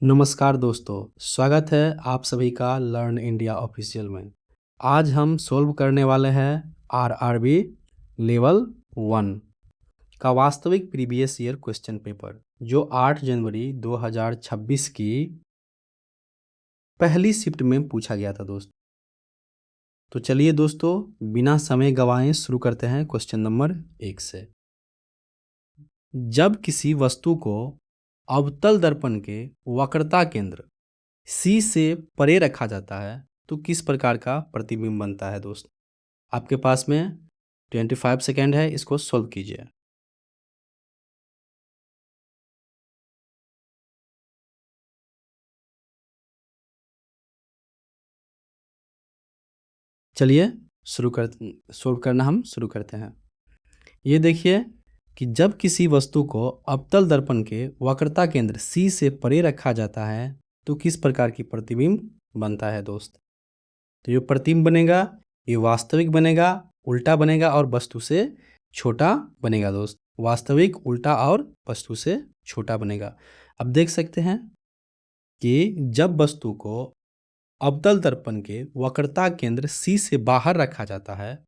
नमस्कार दोस्तों, स्वागत है आप सभी का लर्न इंडिया ऑफिशियल में। आज हम सोल्व करने वाले हैं आरआरबी लेवल 1 का वास्तविक प्रीवियस ईयर क्वेश्चन पेपर, जो 8 जनवरी 2026 की पहली शिफ्ट में पूछा गया था दोस्त। तो चलिए दोस्तों, बिना समय गवाए शुरू करते हैं क्वेश्चन नंबर 1 से। जब किसी वस्तु को अवतल दर्पण के वक्रता केंद्र सी से परे रखा जाता है तो किस प्रकार का प्रतिबिंब बनता है दोस्त। आपके पास में 25 सेकेंड है, इसको सॉल्व कीजिए। चलिए सॉल्व करना हम शुरू करते हैं। ये देखिए कि जब किसी वस्तु को अवतल दर्पण के वक्रता केंद्र सी से परे रखा जाता है तो किस प्रकार की प्रतिबिंब बनता है दोस्त। तो ये प्रतिबिंब बनेगा, ये वास्तविक बनेगा, उल्टा बनेगा और वस्तु से छोटा बनेगा दोस्त। वास्तविक, उल्टा और वस्तु से छोटा बनेगा। अब देख सकते हैं कि जब वस्तु को अवतल दर्पण के वक्रता केंद्र सी से बाहर रखा जाता है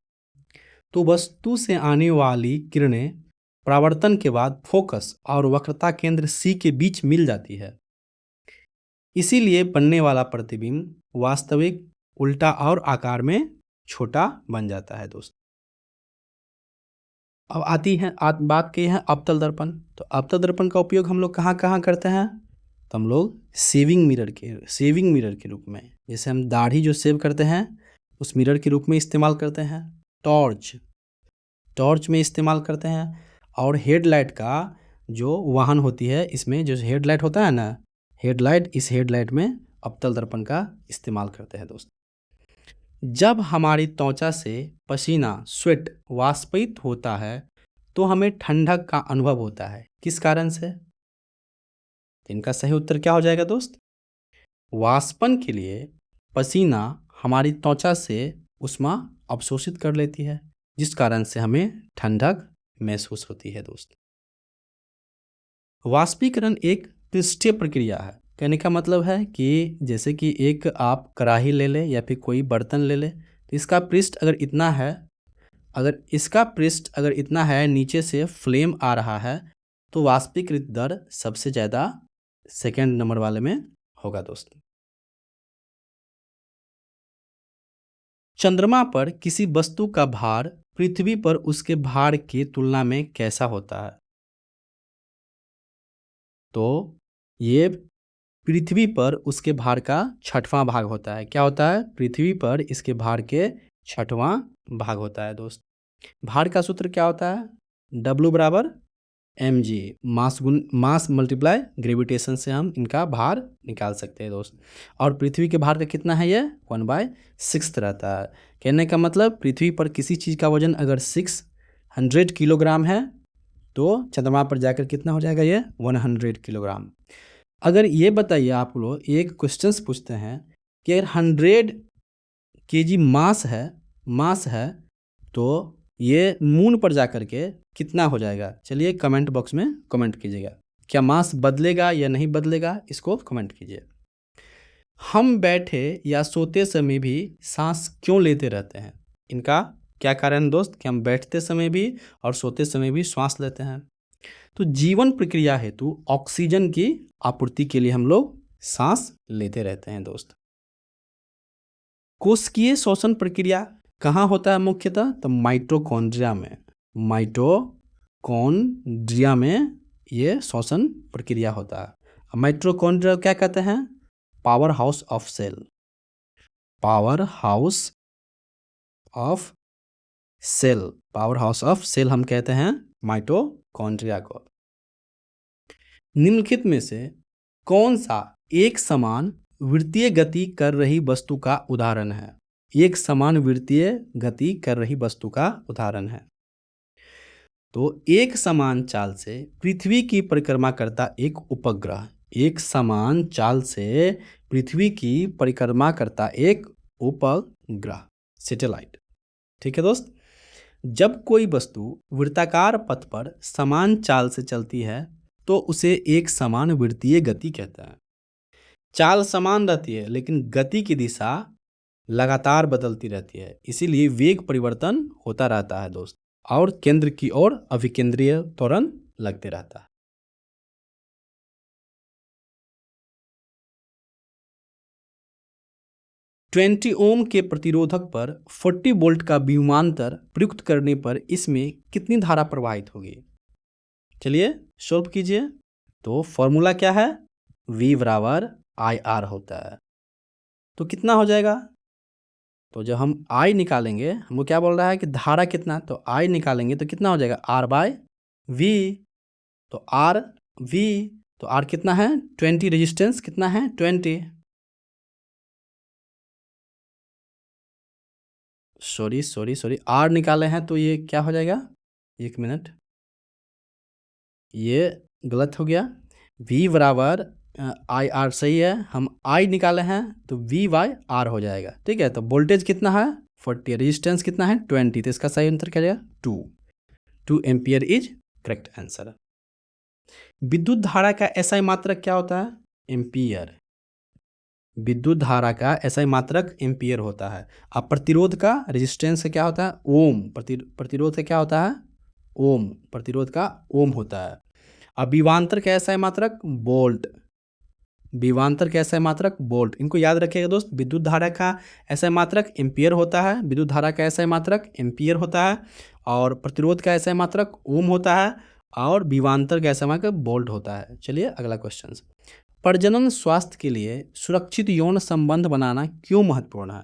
तो वस्तु से आने वाली किरणें परावर्तन के बाद फोकस और वक्रता केंद्र सी के बीच मिल जाती है। इसीलिए बनने वाला प्रतिबिंब वास्तविक, उल्टा और आकार में छोटा बन जाता है दोस्त। अब आती है बात की है अवतल दर्पण। तो अवतल दर्पण का उपयोग हम लोग कहाँ कहाँ करते हैं। तो हम लोग सेविंग मिरर के रूप में, जैसे हम दाढ़ी जो सेव करते हैं उस मिरर के रूप में इस्तेमाल करते हैं। टॉर्च में इस्तेमाल करते हैं। और हेडलाइट का जो वाहन होती है, इसमें जो हेडलाइट होता है ना, इस हेडलाइट में अवतल दर्पण का इस्तेमाल करते हैं दोस्त। जब हमारी त्वचा से पसीना स्वेट वाष्पित होता है तो हमें ठंडक का अनुभव होता है, किस कारण से। इनका सही उत्तर क्या हो जाएगा दोस्त। वाष्पन के लिए पसीना हमारी त्वचा से ऊष्मा अवशोषित कर लेती है, जिस कारण से हमें ठंडक महसूस होती है दोस्त। वाष्पीकरण एक पृष्ठीय प्रक्रिया है। कहने का मतलब है कि जैसे कि एक आप कढ़ाई ले ले या फिर कोई बर्तन ले ले, तो इसका पृष्ठ अगर इतना है, नीचे से फ्लेम आ रहा है तो वाष्पीकृत दर सबसे ज़्यादा सेकेंड नंबर वाले में होगा दोस्त। चंद्रमा पर किसी वस्तु का भार पृथ्वी पर उसके भार की तुलना में कैसा होता है। तो ये पृथ्वी पर उसके भार का 6वां भाग होता है। क्या होता है। पृथ्वी पर इसके भार के 6वां भाग होता है दोस्त। भार का सूत्र क्या होता है। W बराबर mg, मास मल्टीप्लाई ग्रेविटेशन से हम इनका भार निकाल सकते हैं दोस्त। और पृथ्वी के भार का कितना है, ये 1/6 रहता है। कहने का मतलब पृथ्वी पर किसी चीज़ का वजन अगर 600 किलोग्राम है तो चंद्रमा पर जाकर कितना हो जाएगा, ये 100 किलोग्राम। अगर ये बताइए, आप लोग एक क्वेश्चंस पूछते हैं कि अगर 100 kg मास है तो ये मून पर जाकर के कितना हो जाएगा। चलिए कमेंट बॉक्स में कमेंट कीजिएगा, क्या मास बदलेगा या नहीं बदलेगा, इसको कमेंट कीजिए। हम बैठे या सोते समय भी सांस क्यों लेते रहते हैं। इनका क्या कारण दोस्त कि हम बैठते समय भी और सोते समय भी श्वास लेते हैं। तो जीवन प्रक्रिया हेतु ऑक्सीजन की आपूर्ति के लिए हम लोग सांस लेते रहते हैं दोस्त। कोशिकीय श्वसन प्रक्रिया कहाँ होता है मुख्यतः, तो माइटोकॉन्ड्रिया में ये श्वसन प्रक्रिया होता है। माइटोकॉन्ड्रिया क्या कहते हैं, पावर हाउस ऑफ सेल हम कहते हैं माइटोकॉन्ड्रिया को। निम्नलिखित में से कौन सा एक समान वृत्तीय गति कर रही वस्तु का उदाहरण है। एक समान वृत्तीय गति कर रही वस्तु का उदाहरण है। तो एक समान चाल से पृथ्वी की परिक्रमा करता एक उपग्रह, सैटेलाइट। ठीक है दोस्त। जब कोई वस्तु वृत्ताकार पथ पर समान चाल से चलती है तो उसे एक समान वृत्तीय गति कहता है। चाल समान रहती है लेकिन गति की दिशा लगातार बदलती रहती है, इसीलिए वेग परिवर्तन होता रहता है दोस्त, और केंद्र की ओर अभिकेंद्रीय त्वरण लगते रहता है। 20 ओम के प्रतिरोधक पर 40 वोल्ट का विभवांतर प्रयुक्त करने पर इसमें कितनी धारा प्रवाहित होगी? चलिए सॉल्व कीजिए। तो फॉर्मूला क्या है? V बराबर आई आर होता है। तो कितना हो जाएगा? तो जब हम I निकालेंगे, हमको क्या बोल रहा है कि धारा कितना, तो I निकालेंगे तो कितना हो जाएगा? R by V। तो R V, तो R कितना है? 20, रेजिस्टेंस कितना है? 20। सॉरी, R निकाले हैं तो ये क्या हो जाएगा? एक मिनट, ये गलत हो गया। V बराबर आई आर सही है, हम I निकाले हैं तो V बाय आर हो जाएगा। ठीक है, तो वोल्टेज कितना है? 40, रेजिस्टेंस कितना है? 20, तो इसका सही आंसर क्या जाएगा? 2 एम्पियर इज करेक्ट आंसर। विद्युत धारा का एसआई मात्रक क्या होता है? एम्पियर। विद्युत धारा का एसआई मात्रक एम्पियर होता है। अब प्रतिरोध का, रेजिस्टेंस का क्या होता है? ओम। प्रतिरोध का क्या होता है? ओम। प्रतिरोध का ओम होता है। अब विभवांतर का एसआई मात्रक? वोल्ट। विभवांतर का एसआई मात्रक वोल्ट। इनको याद रखिएगा दोस्त। विद्युत धारा का एसआई मात्रक एम्पियर होता है, विद्युत धारा का एसआई मात्रक एम्पियर होता है, और प्रतिरोध का एसआई मात्रक ओम होता है, और विभवांतर का एसआई मात्रक वोल्ट होता है। चलिए अगला क्वेश्चन। प्रजनन स्वास्थ्य के लिए सुरक्षित यौन संबंध बनाना क्यों महत्वपूर्ण है?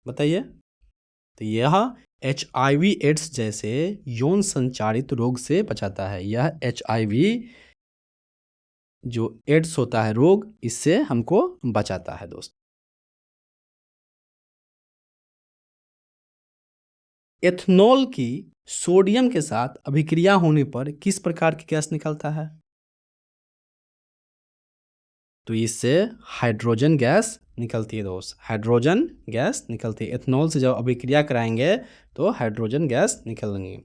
बताइए। तो यह HIV एड्स जैसे यौन संचारित रोग से बचाता है। यह HIV जो एड्स होता है रोग, इससे हमको बचाता है दोस्त। एथनॉल की सोडियम के साथ अभिक्रिया होने पर किस प्रकार की गैस निकलता है? तो इससे हाइड्रोजन गैस निकलती है दोस्त। हाइड्रोजन गैस निकलती है। एथनॉल से जब अभिक्रिया कराएंगे तो हाइड्रोजन गैस निकलेंगी।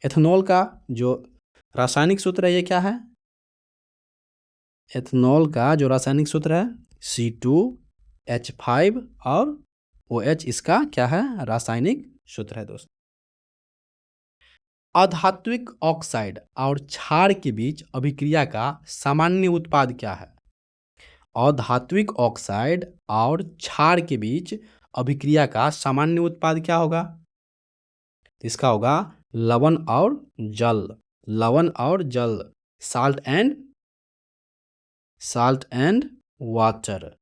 एथनॉल का जो रासायनिक सूत्र है ये क्या है? एथनॉल का जो रासायनिक सूत्र है C2H5 और OH, इसका क्या है? रासायनिक सूत्र है दोस्त। अधात्विक ऑक्साइड और क्षार के बीच अभिक्रिया का सामान्य उत्पाद क्या है? अधात्विक ऑक्साइड और क्षार के बीच अभिक्रिया का सामान्य उत्पाद क्या होगा? इसका होगा लवण और जल। लवण और जल, साल्ट एंड वाटर।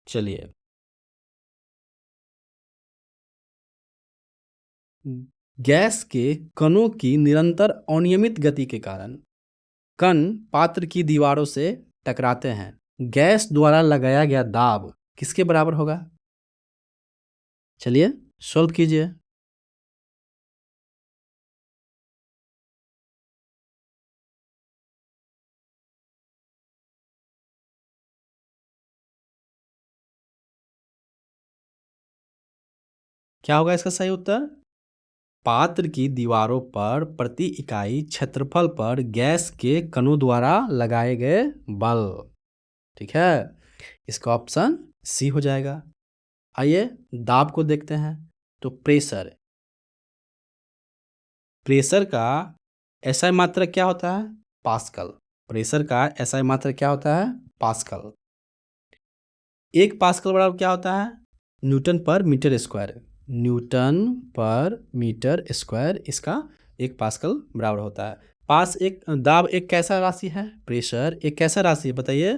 चलिए, गैस के कणों की निरंतर अनियमित गति के कारण कण पात्र की दीवारों से टकराते हैं। गैस द्वारा लगाया गया दाब किसके बराबर होगा? चलिए सॉल्व कीजिए। क्या होगा इसका सही उत्तर? पात्र की दीवारों पर प्रति इकाई क्षेत्रफल पर गैस के कणों द्वारा लगाए गए बल। ठीक है, इसका ऑप्शन सी हो जाएगा। आइए दाब को देखते हैं। तो प्रेशर, प्रेशर का एसआई मात्रक क्या होता है? पास्कल। प्रेशर का एसआई मात्रक क्या होता है? पास्कल। एक पास्कल बराबर क्या होता है? न्यूटन पर मीटर स्क्वायर। न्यूटन पर मीटर स्क्वायर इसका एक पास्कल बराबर होता है। दाब एक कैसा राशि है? प्रेशर एक कैसा राशि है बताइए?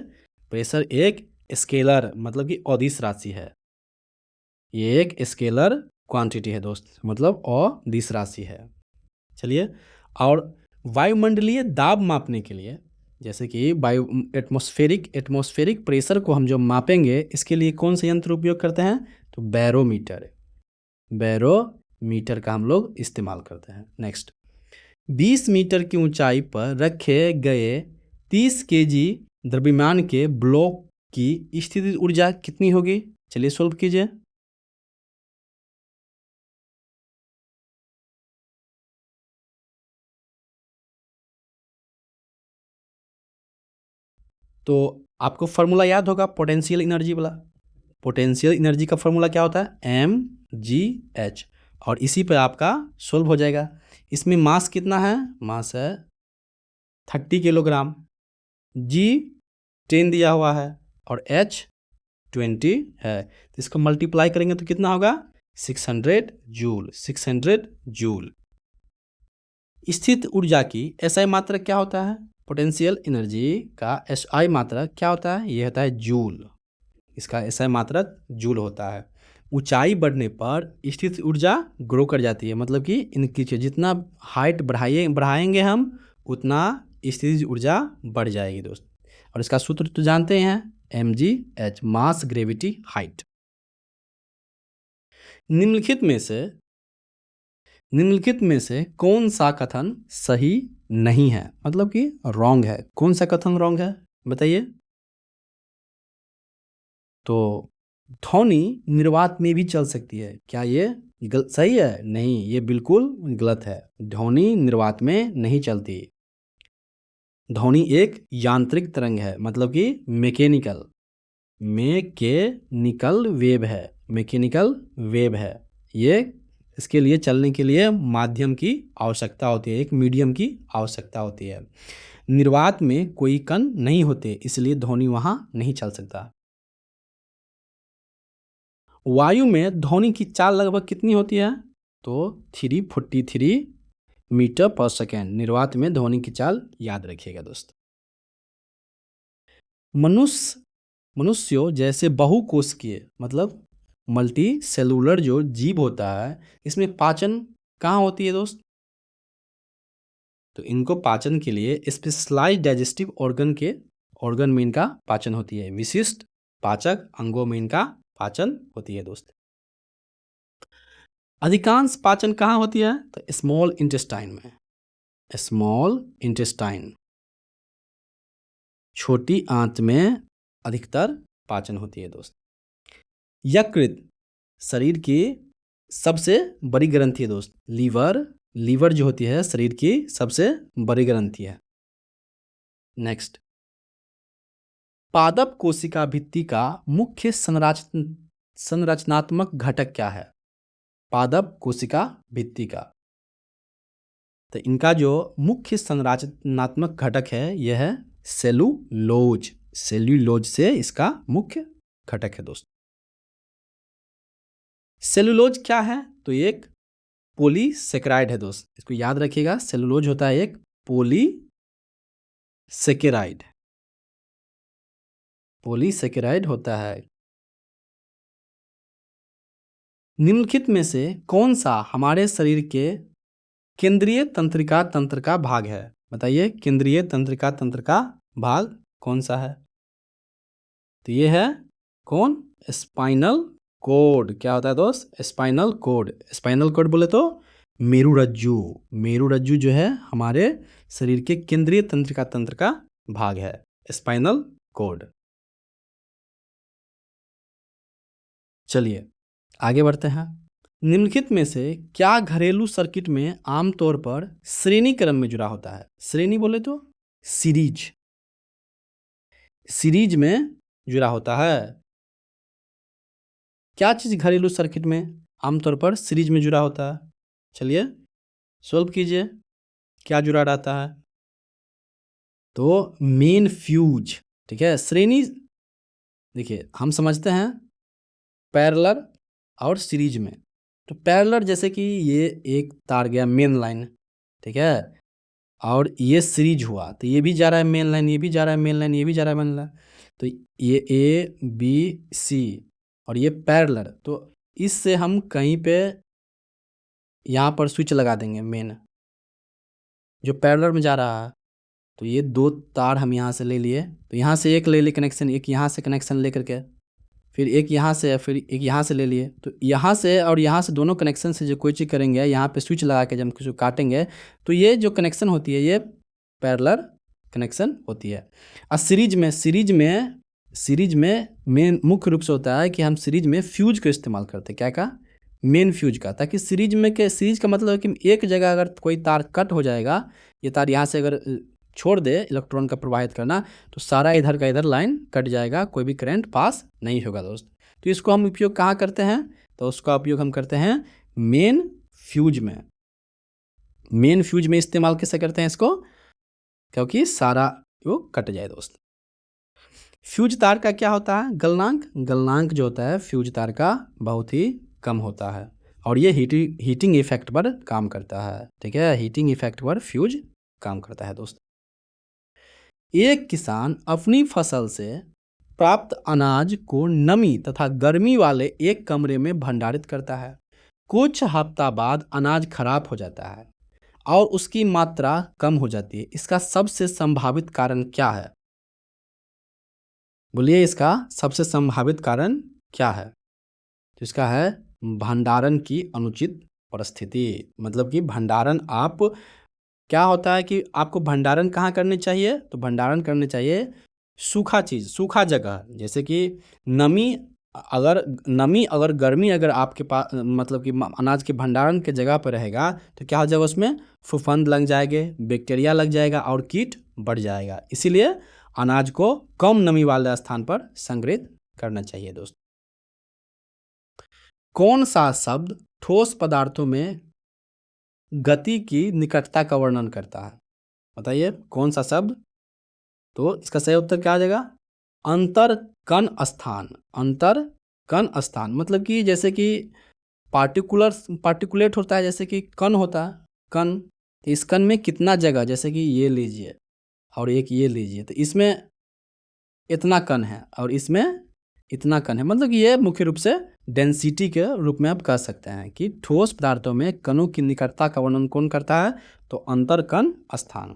प्रेशर एक स्केलर मतलब कि अदिश राशि है। ये एक स्केलर क्वांटिटी है दोस्त, मतलब अदिश राशि है। चलिए, और वायुमंडलीय दाब मापने के लिए, जैसे कि वायु एटमॉस्फेरिक प्रेशर को हम जो मापेंगे, इसके लिए कौन सा यंत्र उपयोग करते हैं? तो बैरोमीटर। बैरोमीटर का हम लोग इस्तेमाल करते हैं। नेक्स्ट, 20 मीटर की ऊंचाई पर रखे गए 30 केजी द्रव्यमान के ब्लॉक की स्थितिज ऊर्जा कितनी होगी? चलिए सॉल्व कीजिए। तो आपको फार्मूला याद होगा पोटेंशियल एनर्जी वाला। पोटेंशियल एनर्जी का फार्मूला क्या होता है? mgh। और इसी पे आपका सोल्व हो जाएगा। इसमें मास कितना है? मास है 30 किलोग्राम। g 10 दिया हुआ है और h 20 है, तो इसको मल्टीप्लाई करेंगे तो कितना होगा? 600 जूल। 600 जूल। स्थित ऊर्जा की SI मात्रक क्या होता है? पोटेंशियल एनर्जी का SI मात्रक क्या होता है? ये होता है जूल। इसका SI मात्रक जूल होता है। ऊंचाई बढ़ने पर स्थित ऊर्जा ग्रो कर जाती है, मतलब कि इनकी जितना हाइट बढ़ाएंगे हम उतना स्थित ऊर्जा बढ़ जाएगी दोस्त। और इसका सूत्र तो जानते हैं, mgh, मास ग्रेविटी हाइट। निम्नलिखित में से कौन सा कथन सही नहीं है, मतलब कि रॉन्ग है? कौन सा कथन रॉन्ग है बताइए? तो ध्वनि निर्वात में भी चल सकती है, क्या ये सही है? नहीं, ये बिल्कुल गलत है। ध्वनि निर्वात में नहीं चलती। ध्वनि एक यांत्रिक तरंग है, मतलब कि मैकेनिकल वेव है। ये इसके लिए चलने के लिए माध्यम की आवश्यकता होती है, एक मीडियम की आवश्यकता होती है। निर्वात में कोई कण नहीं होते, इसलिए ध्वनि वहां नहीं चल सकता। वायु में ध्वनि की चाल लगभग कितनी होती है? तो 343 मीटर पर सेकेंड। निर्वात में ध्वनि की चाल याद रखिएगा दोस्त। मनुष्यों जैसे बहुकोशिकीय, मतलब मल्टी सेलुलर जो जीव होता है, इसमें पाचन कहाँ होती है दोस्त? तो इनको पाचन के लिए स्पेशलाइज्ड डाइजेस्टिव ऑर्गन में इनका पाचन होती है। विशिष्ट पाचक अंगों में इनका पाचन होती है दोस्त। अधिकांश पाचन कहाँ होती है? तो स्मॉल इंटेस्टाइन में। स्मॉल इंटेस्टाइन, छोटी आंत में अधिकतर पाचन होती है दोस्त। यकृत शरीर की सबसे बड़ी ग्रंथि है दोस्त। लीवर जो होती है शरीर की सबसे बड़ी ग्रंथि है। नेक्स्ट, पादप कोशिका भित्ति का मुख्य संरचनात्मक घटक क्या है? पादप कोशिका भित्ति का, तो इनका जो मुख्य संरचनात्मक घटक है यह है सेलुलोज। सेल्यूलोज से इसका मुख्य घटक है दोस्त। सेलुलोज क्या है? तो एक पॉलीसेकेराइड है दोस्त, इसको याद रखिएगा। सेलुलोज होता है एक पॉलीसेकेराइड होता है। निम्नलिखित में से कौन सा हमारे शरीर के केंद्रीय तंत्रिका तंत्र का भाग है? बताइए, केंद्रीय तंत्रिका तंत्र का भाग कौन सा है? तो ये है कौन? Spinal cord. क्या होता है दोस्त? Spinal cord. स्पाइनल कोड बोले तो मेरुरज्जु जो है हमारे शरीर के केंद्रीय तंत्रिका तंत्र का भाग है, स्पाइनल कोड। चलिए आगे बढ़ते हैं। निम्नलिखित में से क्या घरेलू सर्किट में आमतौर पर श्रेणी क्रम में जुड़ा होता है? श्रेणी बोले तो सीरीज में जुड़ा होता है। क्या चीज घरेलू सर्किट में आमतौर पर सीरीज में जुड़ा होता है? चलिए सोल्व कीजिए, क्या जुड़ा रहता है? तो मेन फ्यूज। ठीक है, श्रेणी देखिए हम समझते हैं पैरेलल और सीरीज में। तो पैरेलल जैसे कि ये एक तार गया मेन लाइन, ठीक है, और ये सीरीज हुआ तो ये भी जा रहा है मेन लाइन, ये भी जा रहा है मेन लाइन, ये भी जा रहा है मेन लाइन। तो ये ABC और ये पैरेलल, तो इससे हम कहीं पे यहाँ पर स्विच लगा देंगे मेन जो पैरेलल में जा रहा है। तो ये दो तार हम यहाँ से ले लिए, तो यहाँ से एक ले लिए कनेक्शन, एक यहाँ से कनेक्शन ले करके, फिर एक यहाँ से, फिर एक यहाँ से ले लिए। तो यहाँ से और यहाँ से दोनों कनेक्शन से जो कोई चीज़ करेंगे, यहाँ पे स्विच लगा के जब कुछ काटेंगे तो ये जो कनेक्शन होती है ये पैरेलल कनेक्शन होती है। और सीरीज में मेन मुख्य रूप से होता है कि हम सीरीज में फ्यूज का इस्तेमाल करते हैं। क्या का? मेन फ्यूज का, ताकि सीरीज का मतलब है कि एक जगह अगर कोई तार कट हो जाएगा, ये तार यहाँ से अगर छोड़ दे इलेक्ट्रॉन का प्रवाहित करना, तो सारा इधर का इधर लाइन कट जाएगा, कोई भी करंट पास नहीं होगा दोस्त। तो इसको हम उपयोग कहाँ करते हैं? तो उसका उपयोग हम करते हैं मेन फ्यूज में। मेन फ्यूज में इस्तेमाल कैसे करते हैं इसको? क्योंकि सारा वो कट जाए दोस्त। फ्यूज तार का क्या होता है? गलनांक। गलनांक जो होता है फ्यूज तार का बहुत ही कम होता है, और ये हीटिंग इफेक्ट पर काम करता है। ठीक है, हीटिंग इफेक्ट पर फ्यूज काम करता है दोस्त। एक किसान अपनी फसल से प्राप्त अनाज को नमी तथा गर्मी वाले एक कमरे में भंडारित करता है। कुछ हफ्ता बाद अनाज खराब हो जाता है और उसकी मात्रा कम हो जाती है। इसका सबसे संभावित कारण क्या है? बोलिए, इसका सबसे संभावित कारण क्या है? तो इसका है भंडारण की अनुचित परिस्थिति। मतलब कि भंडारण आप क्या होता है कि आपको भंडारण कहाँ करनी चाहिए? तो भंडारण करनी चाहिए सूखा चीज़, सूखा जगह, जैसे कि नमी अगर गर्मी अगर आपके पास मतलब कि अनाज के भंडारण के जगह पर रहेगा, तो क्या हो जाएगा? उसमें फफूंद लग जाएंगे, बैक्टीरिया लग जाएगा और कीट बढ़ जाएगा। इसीलिए अनाज को कम नमी वाले स्थान पर संग्रहित करना चाहिए दोस्त। कौन सा शब्द ठोस पदार्थों में गति की निकटता का वर्णन करता है? बताइए कौन सा शब्द? तो इसका सही उत्तर क्या आ जाएगा? अंतर कण स्थान। अंतर कण स्थान मतलब कि जैसे कि पार्टिकुलेट होता है, जैसे कि कण होता है, कण। इस कण में कितना जगह, जैसे कि ये लीजिए और एक ये लीजिए, तो इसमें इतना कण है और इसमें इतना कण है। मतलब कि ये मुख्य रूप से डेंसिटी के रूप में आप कह सकते हैं कि ठोस पदार्थों में कणों की निकटता का वर्णन कौन करता है? तो अंतर कण स्थान।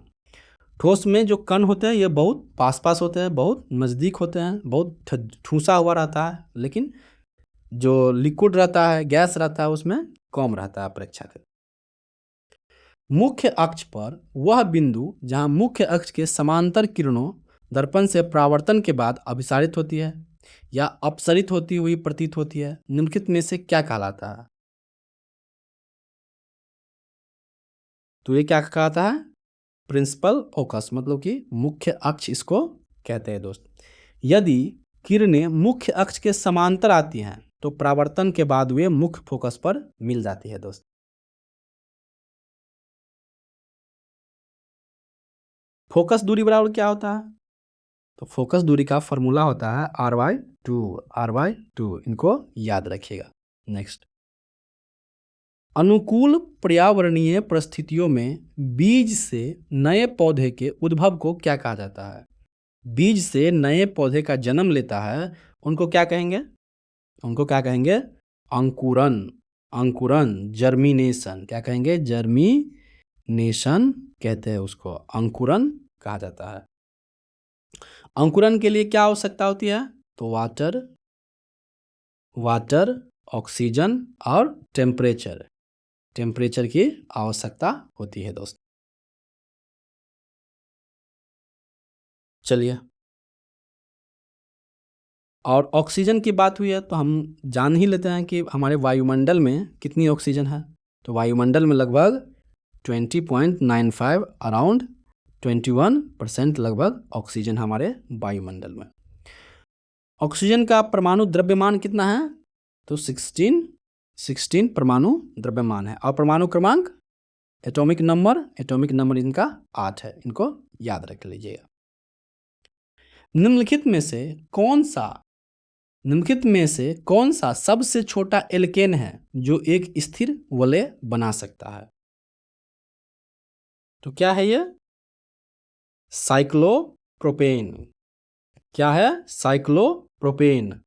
ठोस में जो कण होते हैं ये बहुत पास पास होते हैं, बहुत नज़दीक होते हैं, बहुत ठूसा हुआ रहता है, लेकिन जो लिक्विड रहता है, गैस रहता है, उसमें कम रहता है अपेक्षाकृत। मुख्य अक्ष पर वह बिंदु जहां मुख्य अक्ष के समांतर किरणों दर्पण से परावर्तन के बाद अभिसारित होती है या अपसरित होती हुई प्रतीत होती है, निम्नलिखित में से क्या कहलाता है? तो ये क्या कहलाता है? प्रिंसिपल फोकस, मतलब कि मुख्य अक्ष इसको कहते हैं दोस्त। यदि किरणें मुख्य अक्ष के समांतर आती हैं तो परावर्तन के बाद वे मुख्य फोकस पर मिल जाती है दोस्त। फोकस दूरी बराबर क्या होता है? तो फोकस दूरी का फॉर्मूला होता है r/2। इनको याद रखिएगा। नेक्स्ट, अनुकूल पर्यावरणीय परिस्थितियों में बीज से नए पौधे के उद्भव को क्या कहा जाता है? बीज से नए पौधे का जन्म लेता है, उनको क्या कहेंगे? उनको क्या कहेंगे? अंकुरन। अंकुरन, जर्मिनेशन। क्या कहेंगे? जर्मिनेशन कहते हैं उसको, अंकुरन कहा जाता है। अंकुरन के लिए क्या आवश्यकता होती है? तो वाटर, ऑक्सीजन और टेम्परेचर की आवश्यकता होती है दोस्त। चलिए, और ऑक्सीजन की बात हुई है तो हम जान ही लेते हैं कि हमारे वायुमंडल में कितनी ऑक्सीजन है। तो वायुमंडल में लगभग 20.95 अराउंड 21% लगभग ऑक्सीजन हमारे वायुमंडल में। ऑक्सीजन का परमाणु द्रव्यमान कितना है? तो 16 परमाणु द्रव्यमान है। और परमाणु क्रमांक, एटॉमिक नंबर इनका 8 है। इनको याद रख लीजिएगा। निम्नलिखित में से कौन सा सबसे छोटा एल्केन है जो एक स्थिर वलय बना सकता है? तो क्या है ये? साइक्लोप्रोपेन। क्या है? Cyclopropane.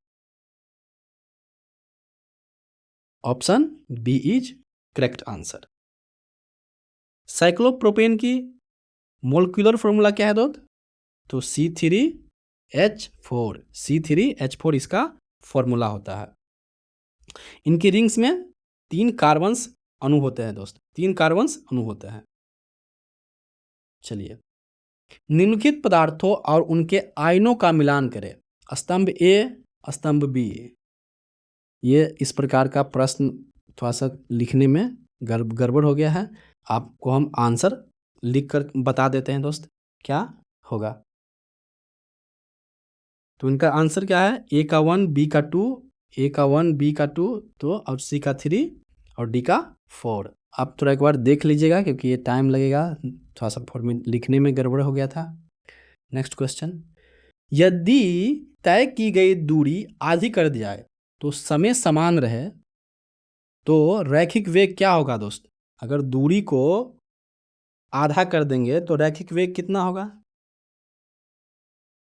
Option B is correct answer. Cyclopropane की मोलिक्यूलर फॉर्मूला क्या है दोस्त? तो C3H4 इसका फॉर्मूला होता है। इनकी रिंग्स में 3 कार्बन्स अणु होते हैं दोस्त, 3 कार्बन्स अणु होते हैं। चलिए, निम्नलिखित पदार्थों और उनके आयनों का मिलान करें। स्तंभ ए, स्तंभ बी। ये इस प्रकार का प्रश्न थोड़ा सा लिखने में गड़बड़ हो गया है, आपको हम आंसर लिख कर बता देते हैं दोस्त। क्या होगा? तो इनका आंसर क्या है? ए का 1, बी का 2, ए का 1, बी का 2, तो और सी का 3 और डी का 4। आप थोड़ा एक बार देख लीजिएगा क्योंकि ये टाइम लगेगा, थोड़ा सा फॉर्मेट लिखने में गड़बड़ हो गया था। नेक्स्ट क्वेश्चन, यदि तय की गई दूरी आधी कर दी जाए तो समय समान रहे तो रैखिक वेग क्या होगा दोस्त? अगर दूरी को आधा कर देंगे तो रैखिक वेग कितना होगा?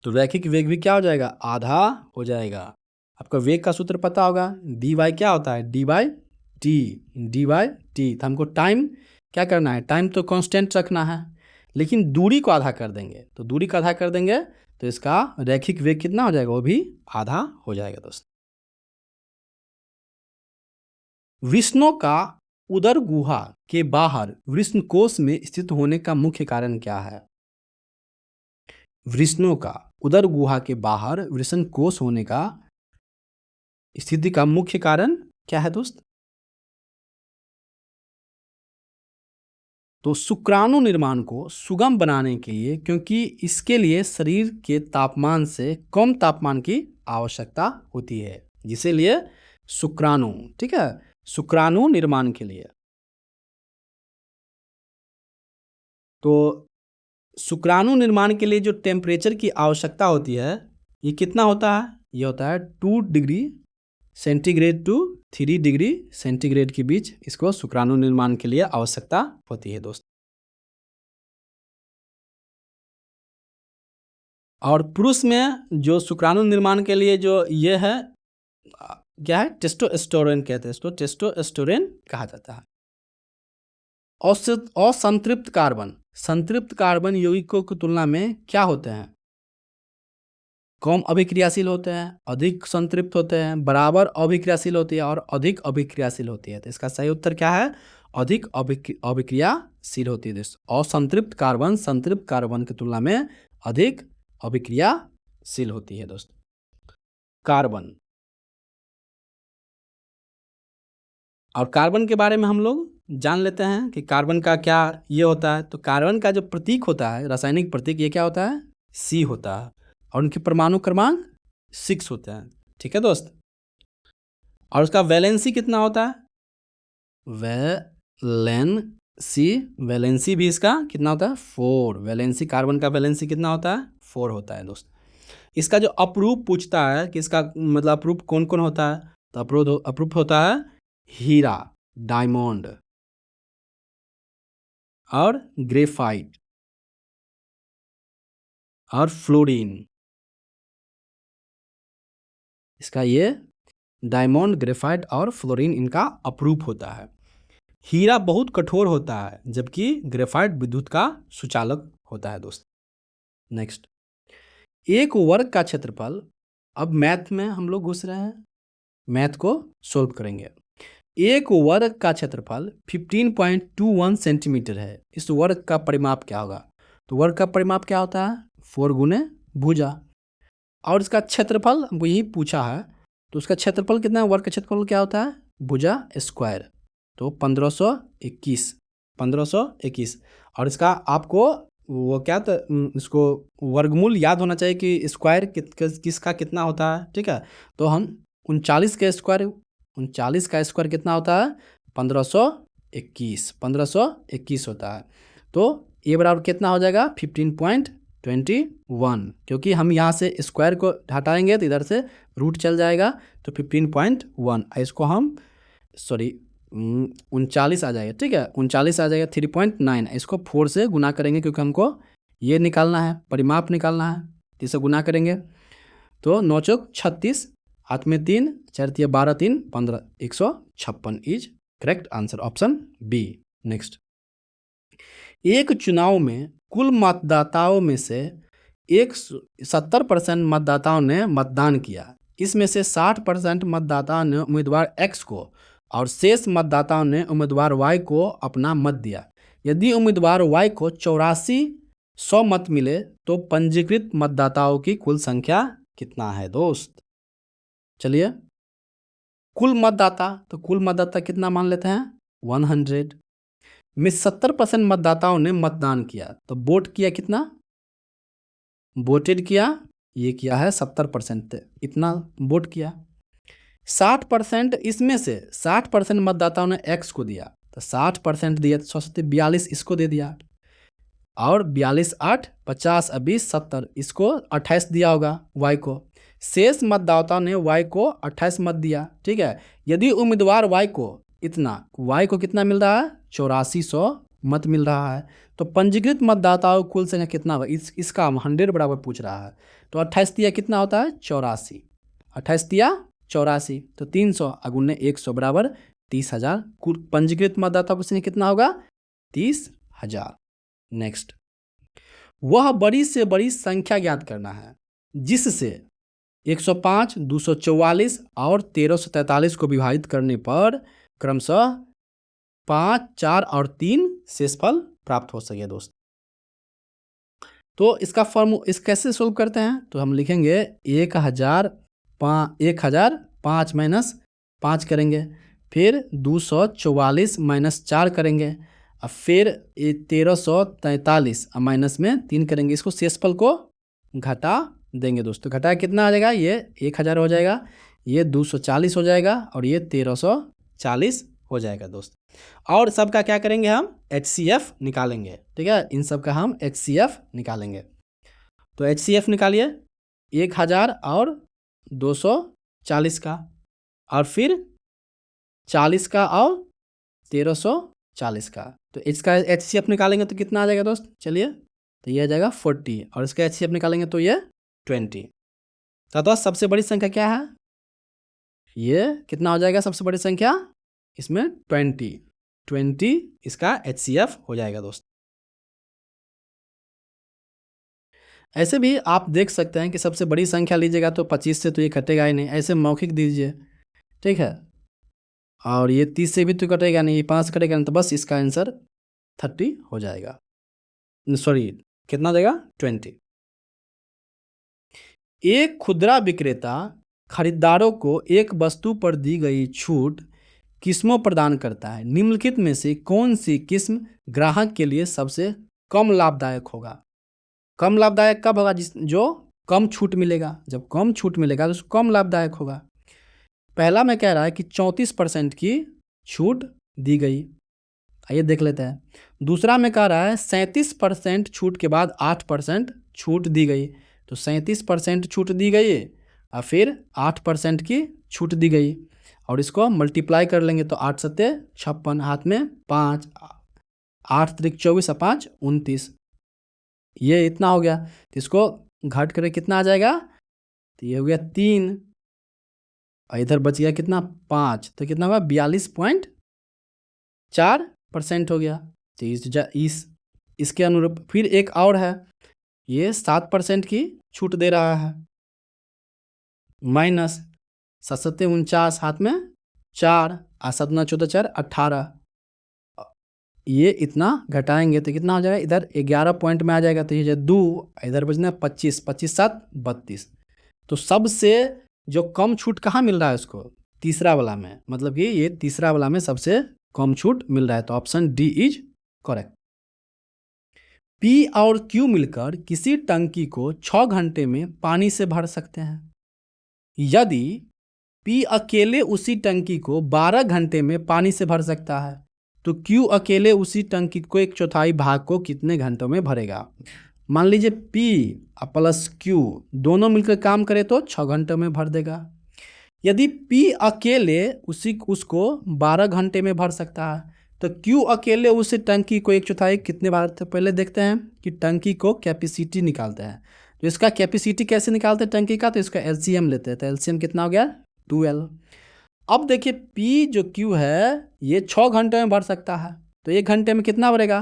तो रैखिक वेग भी क्या हो जाएगा? आधा हो जाएगा। आपका वेग का सूत्र पता होगा, डी वाई क्या होता है? D by T, D by T. तो हमको टाइम क्या करना है? टाइम तो कांस्टेंट रखना है, लेकिन दूरी को आधा कर देंगे, तो दूरी को आधा कर देंगे तो इसका रैखिक वेग कितना हो जाएगा? वो भी आधा हो जाएगा दोस्त। विष्णु का उदर गुहा के बाहर वृष्णकोश में स्थित होने का मुख्य कारण क्या है? वृष्णु का उदर गुहा के बाहर वृषणकोश होने का स्थिति का मुख्य कारण क्या है दोस्त? तो शुक्राणु निर्माण को सुगम बनाने के लिए, क्योंकि इसके लिए शरीर के तापमान से कम तापमान की आवश्यकता होती है, जिसे लिए शुक्राणु, ठीक है, शुक्राणु निर्माण के लिए। तो शुक्राणु निर्माण के लिए जो टेम्परेचर की आवश्यकता होती है, ये कितना होता है? ये होता है 2 degree centigrade to 3 degree centigrade के बीच, इसको शुक्राणु निर्माण के लिए आवश्यकता होती है दोस्त। और पुरुष में जो शुक्राणु निर्माण के लिए जो ये है, क्या है? टेस्टोस्टेरोन कहते हैं इसको, टेस्टोस्टेरोन कहा जाता है। असंतृप्त कार्बन, संतृप्त कार्बन यौगिकों की तुलना में क्या होते हैं? कम अभिक्रियाशील होते हैं, अधिक संतृप्त होते हैं, बराबर अभिक्रियाशील होती है और अधिक अभिक्रियाशील होती है। तो इसका सही उत्तर क्या है? अधिक अभिक्रियाशील होती है दोस्तों। असंतृप्त कार्बन संतृप्त कार्बन की तुलना में अधिक अभिक्रियाशील होती है दोस्तों। कार्बन, और कार्बन के बारे में हम लोग जान लेते हैं कि कार्बन का क्या ये होता है। तो कार्बन का जो प्रतीक होता है, रासायनिक प्रतीक, ये क्या होता है? सी होता है, और उनके परमाणु क्रमांक 6 होते हैं, ठीक है दोस्त। और उसका वैलेंसी कितना होता है? वैलेंसी, वैलेंसी भी इसका कितना होता है? 4। वैलेंसी, कार्बन का वैलेंसी कितना होता है? 4 होता है दोस्त। इसका जो अप्रूप पूछता है कि इसका मतलब अप्रूप कौन कौन होता है, तो अप्रूप होता है हीरा, डायमंड और ग्रेफाइट और फ्लोरीन। इसका ये डायमंड, ग्रेफाइट और फ्लोरीन इनका अप्रूप होता है। हीरा बहुत कठोर होता है, जबकि ग्रेफाइट विद्युत का सुचालक होता है दोस्त। नेक्स्ट, एक वर्ग का क्षेत्रफल, अब मैथ में हम लोग घुस रहे हैं, मैथ को सोल्व करेंगे। एक वर्ग का क्षेत्रफल 15.21 सेंटीमीटर है। इस वर्ग का परिमाप क्या होगा? तो वर्ग का परिमाप क्या होता है? 4 गुने भुजा। और इसका क्षेत्रफल हमको यही पूछा है, तो उसका क्षेत्रफल कितना है? वर्ग का क्षेत्रफल क्या होता है? भुजा स्क्वायर, तो 1521, 1521। और इसका आपको वो क्या, तो इसको वर्गमूल याद होना चाहिए कि स्क्वायर किसका कितना होता है, ठीक है। तो हम 39 का स्क्वायर, 39 का स्क्वायर कितना होता है? 1521, 1521 होता है। तो ये बराबर कितना हो जाएगा? 15.21, क्योंकि हम यहाँ से स्क्वायर को हटाएंगे तो इधर से रूट चल जाएगा, तो 15.1। इसको हम सॉरी 39 आ जाएगा, ठीक है, 39 आ जाएगा। 3.9 इसको 4 से गुना करेंगे, क्योंकि हमको ये निकालना है, परिमाप निकालना है, तो इसे गुना करेंगे। तो 9 चौक 36, हाथ में 3, 4 तिया 12, 3 15, 156 is correct answer, option B. Next, एक चुनाव में कुल मतदाताओं में से 70% मतदाताओं ने मतदान किया। इसमें से 60% मतदाताओं ने उम्मीदवार एक्स को और शेष मतदाताओं ने उम्मीदवार वाई को अपना मत दिया। यदि उम्मीदवार वाई को 8400 मत मिले तो पंजीकृत मतदाताओं की कुल संख्या कितना है दोस्त? चलिए, कुल मतदाता, तो कुल मतदाता कितना मान लेते हैं? 100 में 70% मतदाताओं ने मतदान किया, तो वोट किया कितना? वोटेड किया, ये किया है 70%, इतना वोट किया। 60% इसमें से 60% मतदाताओं ने एक्स को दिया, तो 60% दिया तो 42 इसको दे दिया, और 42 8 50 और 20 70, इसको 28 दिया होगा वाई को। शेष मतदाताओं ने वाई को 28 मत दिया, ठीक है। यदि उम्मीदवार वाई को कितना मिल रहा है, 8400 मत मिल रहा है, तो पंजीकृत मतदाताओं कुल संख्या कितना होगा, इसका 100 बराबर पूछ रहा है। तो 28 दिया कितना होता है, 84, 28 दिया 84, तो 300 अगुने 100 बराबर 30,000। कुल पंजीकृत मतदाताओं की संख्या कितना होगा, 30,000। नेक्स्ट, वह बड़ी से बड़ी संख्या ज्ञात करना है जिससे 105, 244 और 1343 को विभाजित करने पर क्रमशः 5, 4 और 3 शेषफल प्राप्त हो सके दोस्त। तो इसका इस कैसे सोल्व करते हैं, तो हम लिखेंगे 1005 माइनस 5 करेंगे, फिर 244 माइनस 4 करेंगे, और फिर 1343 माइनस में 3 करेंगे। इसको शेषफल को घटा देंगे दोस्तों। घटाया कितना आ जाएगा, ये 1000 हो जाएगा, ये 240 हो जाएगा, और ये 1340 हो जाएगा दोस्त। और सबका क्या करेंगे, हम HCF निकालेंगे, ठीक है। इन सब का हम HCF निकालेंगे। तो HCF निकालिए, 1000 और 240 का, और फिर 40 का और 1340 का। तो इसका HCF निकालेंगे तो कितना आ जाएगा दोस्त, चलिए, तो ये आ जाएगा 40, और इसका HCF निकालेंगे तो ये 20। तो दोस्त सबसे बड़ी संख्या क्या है, ये कितना हो जाएगा सबसे बड़ी संख्या, इसमें 20 इसका HCF हो जाएगा दोस्त। ऐसे भी आप देख सकते हैं कि सबसे बड़ी संख्या लीजिएगा तो 25 से तो ये कटेगा ही नहीं, ऐसे मौखिक दीजिए, ठीक है। और ये 30 से भी तो कटेगा नहीं, ये 5 कटेगा नहीं, तो बस इसका आंसर 30 हो जाएगा, सॉरी कितना हो जाएगा, 20। एक खुदरा विक्रेता खरीदारों को एक वस्तु पर दी गई छूट किस्मों प्रदान करता है। निम्नलिखित में से कौन सी किस्म ग्राहक के लिए सबसे कम लाभदायक होगा। कम लाभदायक कब होगा, जो कम छूट मिलेगा, जब कम छूट मिलेगा तो कम लाभदायक होगा। पहला में कह रहा है कि 34% की छूट दी गई, आइए देख लेते हैं। दूसरा में कह रहा है 37% छूट के बाद 8% छूट दी गई, तो 37% छूट दी गई और फिर 8% की छूट दी गई, और इसको मल्टीप्लाई कर लेंगे तो 8 सत्ते 56, हाथ में 5, 8 त्रिक 24 और 5 29, ये इतना हो गया। तो इसको घट कर कितना आ जाएगा, तो ये हो गया 3, और इधर बच गया कितना 5, तो कितना होगा 42.4% हो गया। तो इसके अनुरूप फिर एक और है, ये 7% की छूट दे रहा है, माइनस 7 49, हाथ में 4, 7 9 14 4 18, ये इतना घटाएंगे तो कितना हो जाएगा, इधर 11 पॉइंट में आ जाएगा, तो ये 2, इधर बचना 25, 25 7 32। तो सबसे जो कम छूट कहाँ मिल रहा है उसको, तीसरा वाला में, मतलब कि ये तीसरा वाला में सबसे कम छूट मिल रहा है, तो option D is correct. P और Q मिलकर किसी टंकी को 6 घंटे में पानी से भर सकते हैं। यदि P अकेले उसी टंकी को 12 घंटे में पानी से भर सकता है, तो Q अकेले उसी टंकी को 1/4 भाग को कितने घंटों में भरेगा। मान लीजिए P प्लस Q दोनों मिलकर काम करे तो 6 घंटों में भर देगा। यदि P अकेले उसको 12 घंटे में भर सकता है, तो Q अकेले उस टंकी को 1/4 कितने बार, तो पहले देखते हैं कि टंकी को कैपेसिटी निकालते हैं। तो इसका कैपेसिटी कैसे निकालते हैं टंकी का, तो इसका LCM लेते हैं, तो LCM कितना हो गया 12। अब देखिए P जो Q है ये 6 घंटे में भर सकता है, तो 1 घंटे में कितना भरेगा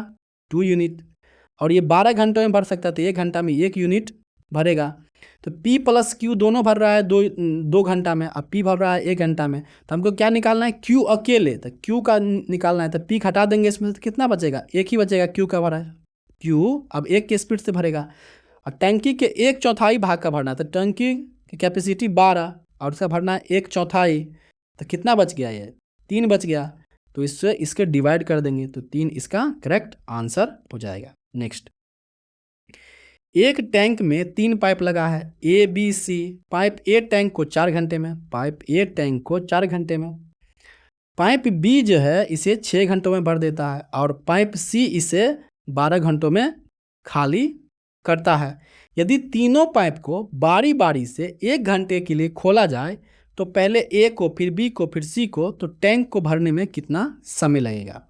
2 यूनिट, और ये 12 घंटों में भर सकता है तो 1 घंटा में 1 यूनिट भरेगा। तो P प्लस Q दोनों भर रहा है 2 घंटा में, अब P भर रहा है 1 घंटा में, तो हमको क्या निकालना है Q अकेले, तो Q का निकालना है, तो P हटा देंगे इसमें से कितना बचेगा, 1 ही बचेगा, Q का भरा है, Q अब 1 के स्पीड से भरेगा, और टंकी के 1/4 भाग का भरना है, तो टंकी की कैपेसिटी 12 और उसका भरना है 1/4, तो कितना बच गया, ये 3 बच गया, तो इससे इसके डिवाइड कर देंगे तो 3 इसका करेक्ट आंसर हो जाएगा। नेक्स्ट, एक टैंक में 3 पाइप लगा है A B C. Pipe A tank को 4 घंटे में, पाइप ए टैंक को 4 घंटे में, पाइप बी जो है इसे 6 घंटों में भर देता है और पाइप सी इसे 12 घंटों में खाली करता है। यदि तीनों पाइप को बारी बारी से 1 घंटे के लिए खोला जाए तो पहले ए को, फिर बी को, फिर सी को, तो टैंक को भरने में कितना समय लगेगा।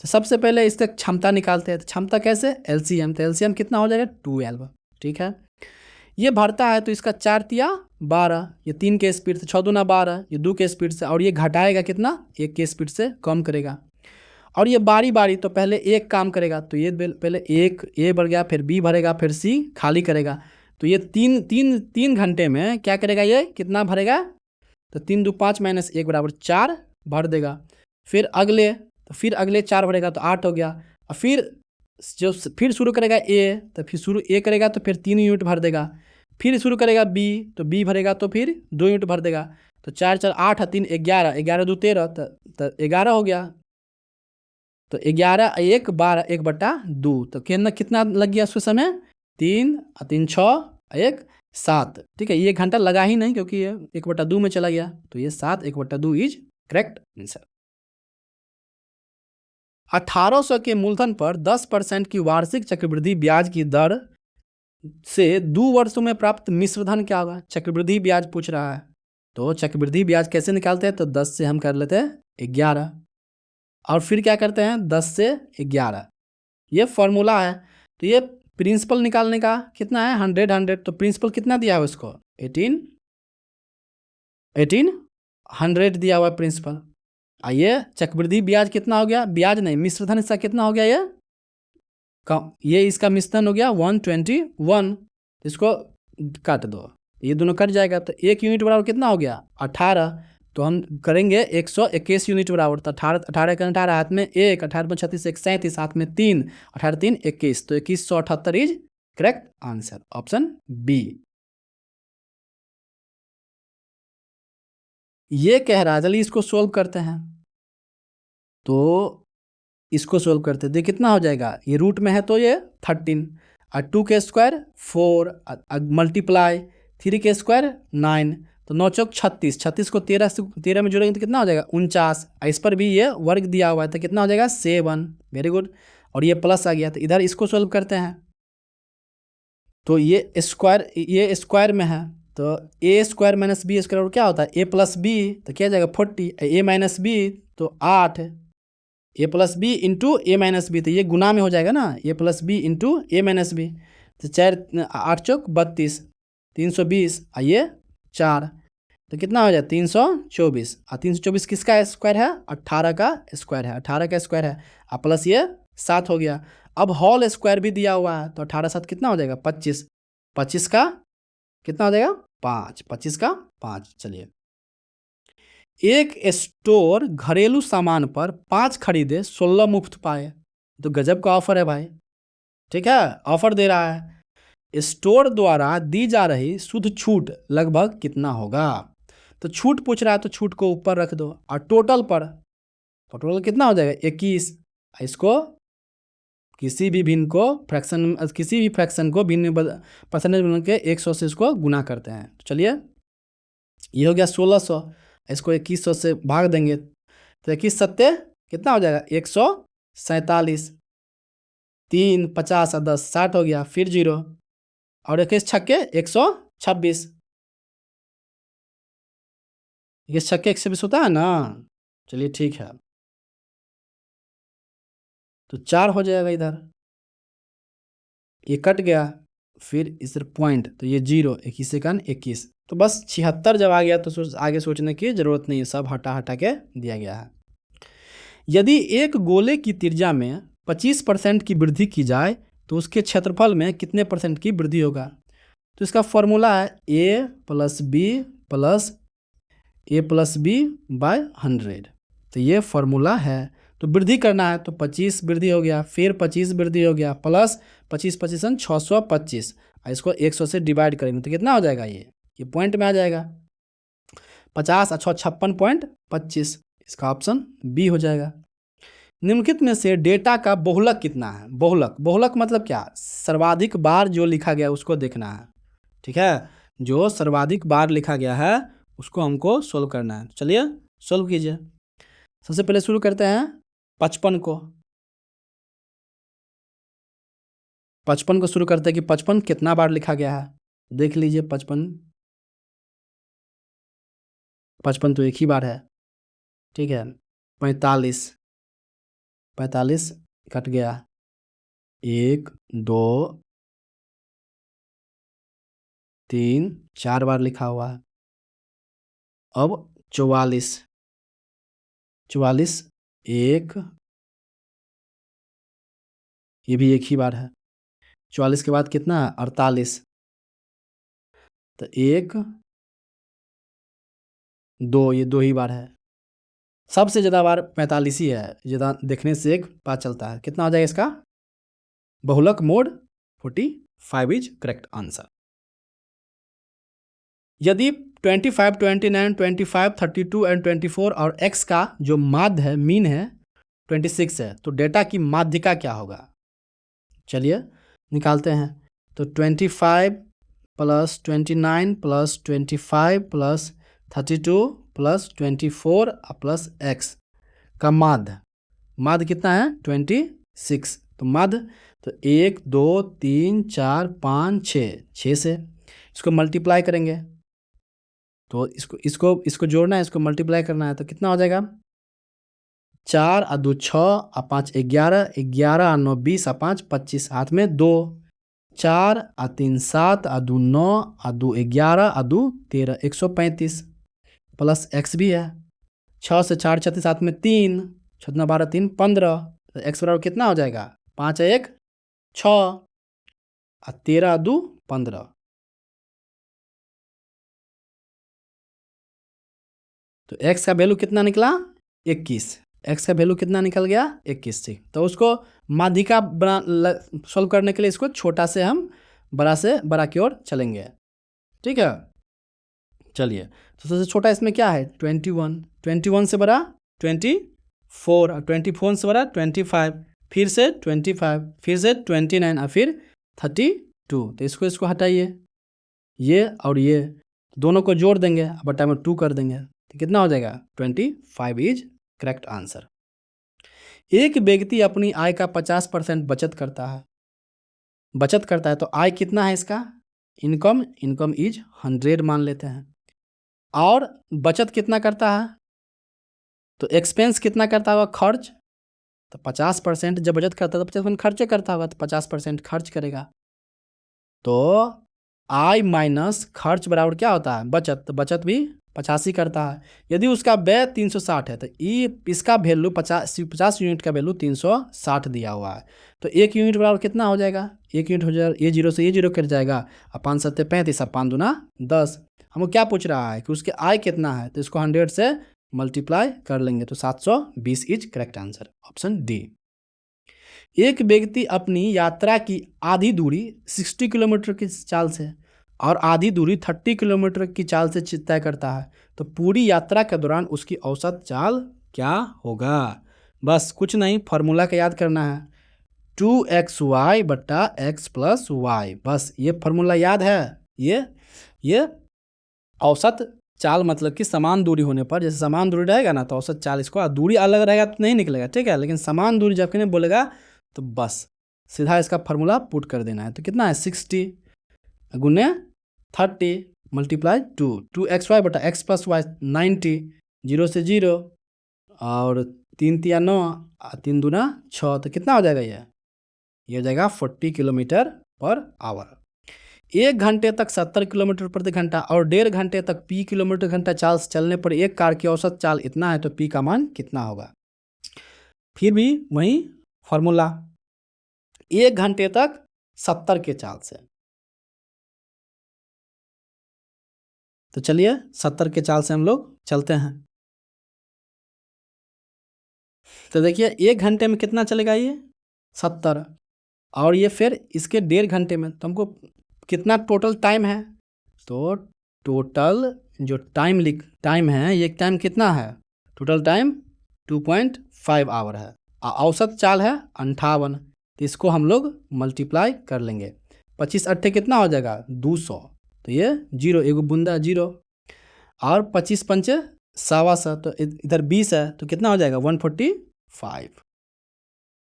तो सबसे पहले इसका क्षमता निकालते हैं। तो क्षमता कैसे, एलसीएम। तो एलसीएम कितना हो जाएगा 12। ठीक है, ये भरता है तो इसका 4 तिया 12, ये 3 के स्पीड से, 6 दूना 12, ये 2 के स्पीड से, और ये घटाएगा कितना, 1 के स्पीड से कम करेगा। और ये बारी बारी तो पहले एक काम करेगा, तो ये पहले एक ए भर गया, फिर बी भरेगा, फिर सी खाली करेगा। तो ये तीन घंटे में क्या करेगा, ये कितना भरेगा, तो 3 2 5 - 1 बराबर 4 भर देगा। फिर अगले, तो फिर अगले 4 भरेगा तो 8 हो गया। और फिर शुरू करेगा ए, तो फिर शुरू ए करेगा तो फिर 3 यूनिट भर देगा। फिर शुरू करेगा बी, तो बी भरेगा तो फिर 2 यूनिट भर देगा। तो 4 4 8 3 11, 11 2 13, तो 11 हो गया। तो 11 1 12, 1/2, तो कितना लग गया उसको समय, 3 3 6 1 7। ठीक है, ये घंटा लगा ही नहीं क्योंकि ये 1/2 में चला गया, तो ये 7 1/2 इज करेक्ट आंसर। 1800 के मूलधन पर 10% की वार्षिक चक्रवृद्धि ब्याज की दर से 2 वर्षों में प्राप्त मिश्रधन क्या होगा। चक्रवृद्धि ब्याज पूछ रहा है, तो चक्रवृद्धि ब्याज कैसे निकालते हैं, तो 10 से हम कर लेते हैं 11, और फिर क्या करते हैं 10 से 11, ये फॉर्मूला है। तो ये प्रिंसिपल निकालने का कितना है 100 100, तो प्रिंसिपल कितना दिया है उसको 18 100 दिया हुआ है प्रिंसिपल। आइए चक्रवृद्धि ब्याज कितना हो गया, ब्याज नहीं मिश्रधन, इसका कितना हो गया, ये इसका मिश्रधन हो गया 121। इसको काट दो, ये दोनों कट जाएगा, तो 1 यूनिट बराबर कितना हो गया 18। तो हम करेंगे 121 यूनिट बराबर, तो 18 हाथ में 1, 18 × 36 137, हाथ में 3, 18 3 21, तो 2178 is correct answer, option B. ये कह रहा है, चलिए इसको सोल्व करते हैं। तो इसको सोल्व करते हैं, कितना हो जाएगा, ये रूट में है तो ये 13, और 2 के स्क्वायर 4, मल्टीप्लाई 3 के स्क्वायर 9, तो 9 चौक 36, 36 को 13 में जोड़ेंगे तो कितना हो जाएगा 49। इस पर भी ये वर्ग दिया हुआ है तो कितना हो जाएगा 7, वेरी गुड। और ये प्लस आ गया, तो इधर इसको सोल्व करते हैं। तो ये स्क्वायर में है, तो a square minus B square और क्या होता है a + b, तो क्या जाएगा 40, a - b तो 8, a + b into a - b, तो ये गुना में हो जाएगा ना, a + b into a - b, तो 4 8 चौक 32, 320, ये 4, तो कितना हो जाए 324। और 324 किसका स्क्वायर है, 18 का स्क्वायर है, 18 का स्क्वायर है, और प्लस ये 7 हो गया। अब होल स्क्वायर भी दिया हुआ है, तो 18 7 कितना हो जाएगा 25, 25 का कितना हो जाएगा 5, 25 का 5। चलिए, एक स्टोर घरेलू सामान पर 5 खरीदे 16 मुफ्त पाए, तो गजब का ऑफर है भाई। ठीक है, ऑफर दे रहा है, स्टोर द्वारा दी जा रही शुद्ध छूट लगभग कितना होगा। तो छूट पूछ रहा है तो छूट को ऊपर रख दो, और टोटल पर, तो टोटल कितना हो जाएगा 21। इसको किसी भी भिन्न को फ्रैक्शन को भिन्न परसेंटेज बना के 100 से इसको गुना करते हैं। तो चलिए, ये हो गया 1600, इसको 2100 से भाग देंगे तो 21 सत्ते कितना हो जाएगा 147, 3 50 और 10 60 हो गया, फिर 0, और 21 छक्के 126, ये छक्के 126 होता है ना। चलिए ठीक है, तो 4 हो जाएगा, इधर ये कट गया, फिर इधर पॉइंट, तो ये 0, 21 सेकंड 21, तो बस 76 जब आ गया तो आगे सोचने की जरूरत नहीं है, सब हटा के दिया गया है। यदि एक गोले की त्रिज्या में 25% की वृद्धि की जाए तो उसके क्षेत्रफल में कितने % की वृद्धि होगा। तो इसका फॉर्मूला है a + b + a+b/100, तो ये फॉर्मूला है। तो वृद्धि करना है तो 25 वृद्धि हो गया, फिर 25 वृद्धि हो गया, प्लस 25 25 625, इसको 100 से डिवाइड करेंगे तो कितना हो जाएगा, ये पॉइंट में आ जाएगा 50 और 6 56.25, इसका ऑप्शन बी हो जाएगा। निम्नलिखित में से डेटा का बहुलक कितना है? बहुलक, बहुलक मतलब क्या? सर्वाधिक बार जो लिखा गया उसको देखना है, ठीक है? जो सर्वाधिक बार लिखा गया है उसको हमको सोल्व करना है। चलिए सोल्व कीजिए। सबसे पहले शुरू करते हैं 55 को। 55 को शुरू करते हैं कि 55 कितना बार लिखा गया है। देख लीजिए 55 तो एक ही बार है, ठीक है। 45 45 कट गया, 1 2 3 4 बार लिखा हुआ है। अब 44 1, ये भी एक ही बार है। 44 के बाद कितना है? 48, तो 1 2, ये 2 ही बार है। सबसे ज़्यादा बार 45 ही है, ज़्यादा देखने से एक पता चलता है। कितना हो जाएगा इसका? बहुलक मोड 45 इज करेक्ट आंसर। यदि 25, 29, 25, 32 एंड 24 और x का जो माध्य है, मीन है 26 है, तो डेटा की माध्यिका क्या होगा? चलिए निकालते हैं। तो 25 plus 29 plus 25 plus 32 plus 24 plus x का माध्य कितना है? 26। तो माध्य तो 1 2 3 4 5 6 से इसको मल्टीप्लाई करेंगे, तो इसको जोड़ना है, इसको मल्टीप्लाई करना है, तो कितना हो जाएगा? 4 और 2 6 और 5 11, 11 और 9 20 और 5 25, हाथ में 2, 4 और 3 7 और 2 9 और 2 11 और 2 13, 135 प्लस x भी है। 6 से 4 36, हाथ में 3, 6 12 3 15, तो x बराबर कितना हो जाएगा? 5 1 6 और 13 2 15, तो x का वैल्यू कितना निकला? 21। x का वैल्यू कितना निकल गया? 21। ठीक, तो उसको माध्यिका सॉल्व करने के लिए इसको छोटा से हम बड़ा से बड़ा की ओर चलेंगे, ठीक है। चलिए, तो सबसे छोटा इसमें क्या है? 21, 21 से बड़ा 24, 24 से बड़ा 25, फिर से 25, फिर से 29 और फिर 32। तो इसको हटाइए, ये और ये दोनों को जोड़ देंगे, बटा में 2 कर देंगे, तो कितना हो जाएगा? 25 इज करेक्ट आंसर। एक व्यक्ति अपनी आय का 50% बचत करता है, तो आय कितना है इसका? इनकम इज 100 मान लेते हैं। और बचत कितना करता है? तो एक्सपेंस कितना करता होगा? खर्च। तो 50% जब बचत करता है तो 50% खर्चे करता होगा, तो 50% खर्च करेगा। तो आय माइनस खर्च बराबर क्या होता है? बचत। तो बचत भी 85 करता है। यदि उसका व्यय 360 है, तो इसका वैल्यू 50 यूनिट का वैल्यू 360 दिया हुआ है, तो 1 यूनिट बराबर कितना हो जाएगा? 1 यूनिट हो जाएगा, ये 0 से ये 0 कट जाएगा, और 5 7 35, और 5 दूना 10। हमको क्या पूछ रहा है कि उसके आय कितना है, तो इसको 100 से मल्टीप्लाई कर लेंगे, तो 720 is correct answer, option D. एक व्यक्ति अपनी यात्रा की आधी दूरी 60 किलोमीटर की चाल से और आधी दूरी 30 किलोमीटर की चाल से तय करता है, तो पूरी यात्रा के दौरान उसकी औसत चाल क्या होगा? बस कुछ नहीं, फॉर्मूला का याद करना है, 2xy बटा x प्लस वाई। बस ये फॉर्मूला याद है। ये औसत चाल मतलब कि समान दूरी होने पर, जैसे समान दूरी रहेगा ना, तो औसत चाल इसको, दूरी अलग रहेगा तो नहीं निकलेगा, ठीक है, लेकिन समान दूरी जब नहीं बोलेगा तो बस सीधा इसका फॉर्मूला पुट कर देना है। तो कितना है? 60 गुने 30 मल्टीप्लाई 2xy बटा x प्लस वाई 90, 0 से 0, और 3 3 9 और 3 दूना 6, तो कितना हो जाएगा? ये हो जाएगा 40 किलोमीटर पर आवर। 1 घंटे तक 70 किलोमीटर प्रति घंटा और 1.5 घंटे तक p किलोमीटर घंटा चाल से चलने पर एक कार की औसत चाल इतना है, तो p का मान कितना होगा? फिर भी वही फॉर्मूला, 1 घंटे तक 70 के चाल से, तो चलिए 70 के चाल से हम लोग चलते हैं। तो देखिए 1 घंटे में कितना चलेगा? ये 70, और ये फिर इसके 1.5 घंटे में, तो हमको कितना टोटल टाइम है? तो टोटल जो टाइम है, ये टाइम कितना है? टोटल टाइम 2.5 आवर है, औसत चाल है 58, तो इसको हम लोग मल्टीप्लाई कर लेंगे। 25 अट्ठे कितना हो जाएगा 200, तो ये 0 एगो बूंदा 0, और 25 पंचे 125, तो इधर 20 है तो कितना हो जाएगा 145,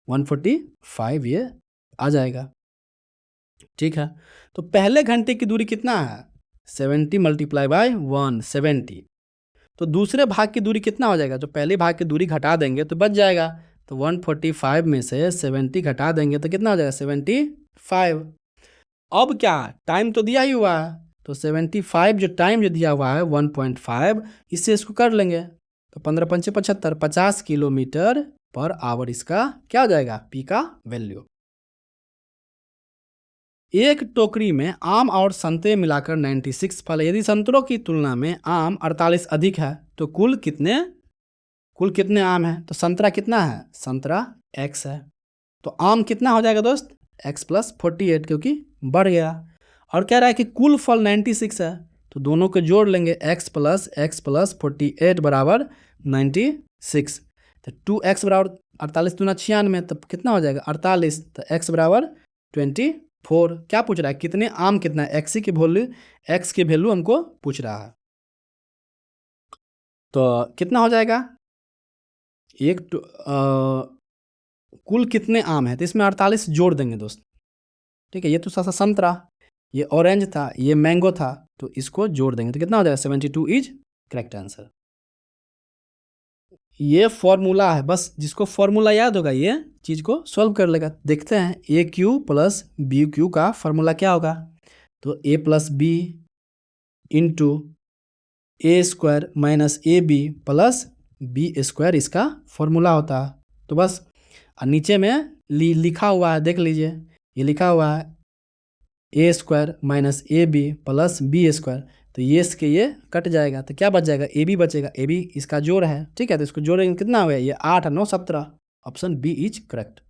145 ये आ जाएगा। ठीक है, तो पहले घंटे की दूरी कितना है 70 मल्टीप्लाई बाय 170, तो दूसरे भाग की दूरी कितना हो जाएगा, जो पहले भाग की दूरी घटा देंगे तो बच जाएगा, तो 145 में से 70 घटा देंगे तो कितना हो जाएगा 75। अब क्या टाइम तो दिया ही हुआ है, तो 75 जो टाइम जो दिया हुआ है 1.5, इससे इसको कर लेंगे, तो 15 पंचे 75, 50 किलोमीटर पर आवर इसका क्या हो जाएगा पी का वैल्यू। एक टोकरी में आम और संतरे मिलाकर 96 फल है। यदि संतरों की तुलना में आम 48 अधिक है तो कुल कितने आम है, तो संतरा कितना है, संतरा x है, तो आम कितना हो जाएगा दोस्त x प्लस 48, क्योंकि बढ़ गया। और कह रहा है कि कुल फल 96 है, तो दोनों को जोड़ लेंगे, x प्लस 48 बराबर 96, तो 2x बराबर 48 दूना 96, तब कितना हो जाएगा 48, तो x बराबर 24। क्या पूछ रहा है, कितने आम कितना है, x की वैल्यू हमको पूछ रहा है, तो कितना हो जाएगा कुल कितने आम है, तो इसमें 48 जोड़ देंगे दोस्त। ठीक है, ये तो सा संतरा, ये ऑरेंज था, ये मैंगो था, तो इसको जोड़ देंगे तो कितना हो जाएगा 72 इज करेक्ट आंसर। ये फॉर्मूला है, बस जिसको फॉर्मूला याद होगा ये चीज़ को सॉल्व कर लेगा। देखते हैं A cube plus B cube का फॉर्मूला क्या होगा, तो A plus B into A square minus A B plus B square इसका फॉर्मूला होता है। तो बस नीचे में लिखा हुआ है, देख लीजिए, ये लिखा हुआ है A square minus A B plus B square, तो ये इसके ये कट जाएगा, तो क्या बच जाएगा ए बी बचेगा, ए बी इसका जोड़ है। ठीक है, तो इसको जोड़ेंगे कितना हुआ, ये 8 9 17, option B is correct.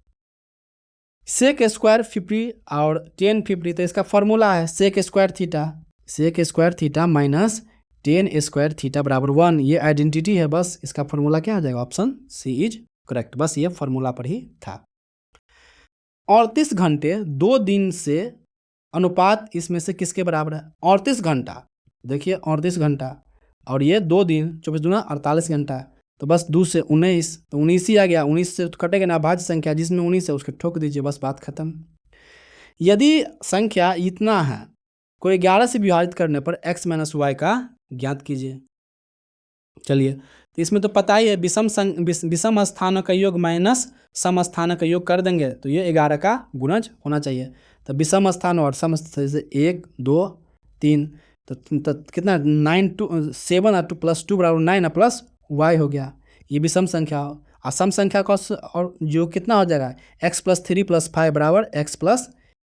Sec square 50 और टेन 50, तो इसका फॉर्मूला है sec square theta minus tan square theta बराबर 1, ये आइडेंटिटी है, बस इसका फॉर्मूला क्या आ जाएगा, ऑप्शन सी इज करेक्ट, बस ये फॉर्मूला पर ही था। 38 घंटे 2 दिन से अनुपात इसमें से किसके बराबर है, 38 घंटा, देखिए 38 घंटा और ये 2 दिन 24 दूना 48 घंटा, तो बस 2 से 19, तो 19 ही आ गया, 19 से तो कटेगा ना, भाज्य संख्या जिसमें 19 है उसको ठोक दीजिए, बस बात खत्म। यदि संख्या इतना है, कोई 11 से विभाजित करने पर x माइनस वाई का ज्ञात कीजिए। चलिए, तो इसमें तो पता ही है, विषम स्थानों का योग माइनस सम स्थानों का योग कर देंगे तो ये 11 का गुणज होना चाहिए, तो विषम स्थान और सम स्थान से 1 2 3, तो कितना 9 2 7 और 2 प्लस 2 बराबर 9 प्लस y हो गया, ये विषम संख्या। और सम संख्या का और जो कितना हो जाएगा x प्लस 3 प्लस 5 बराबर x प्लस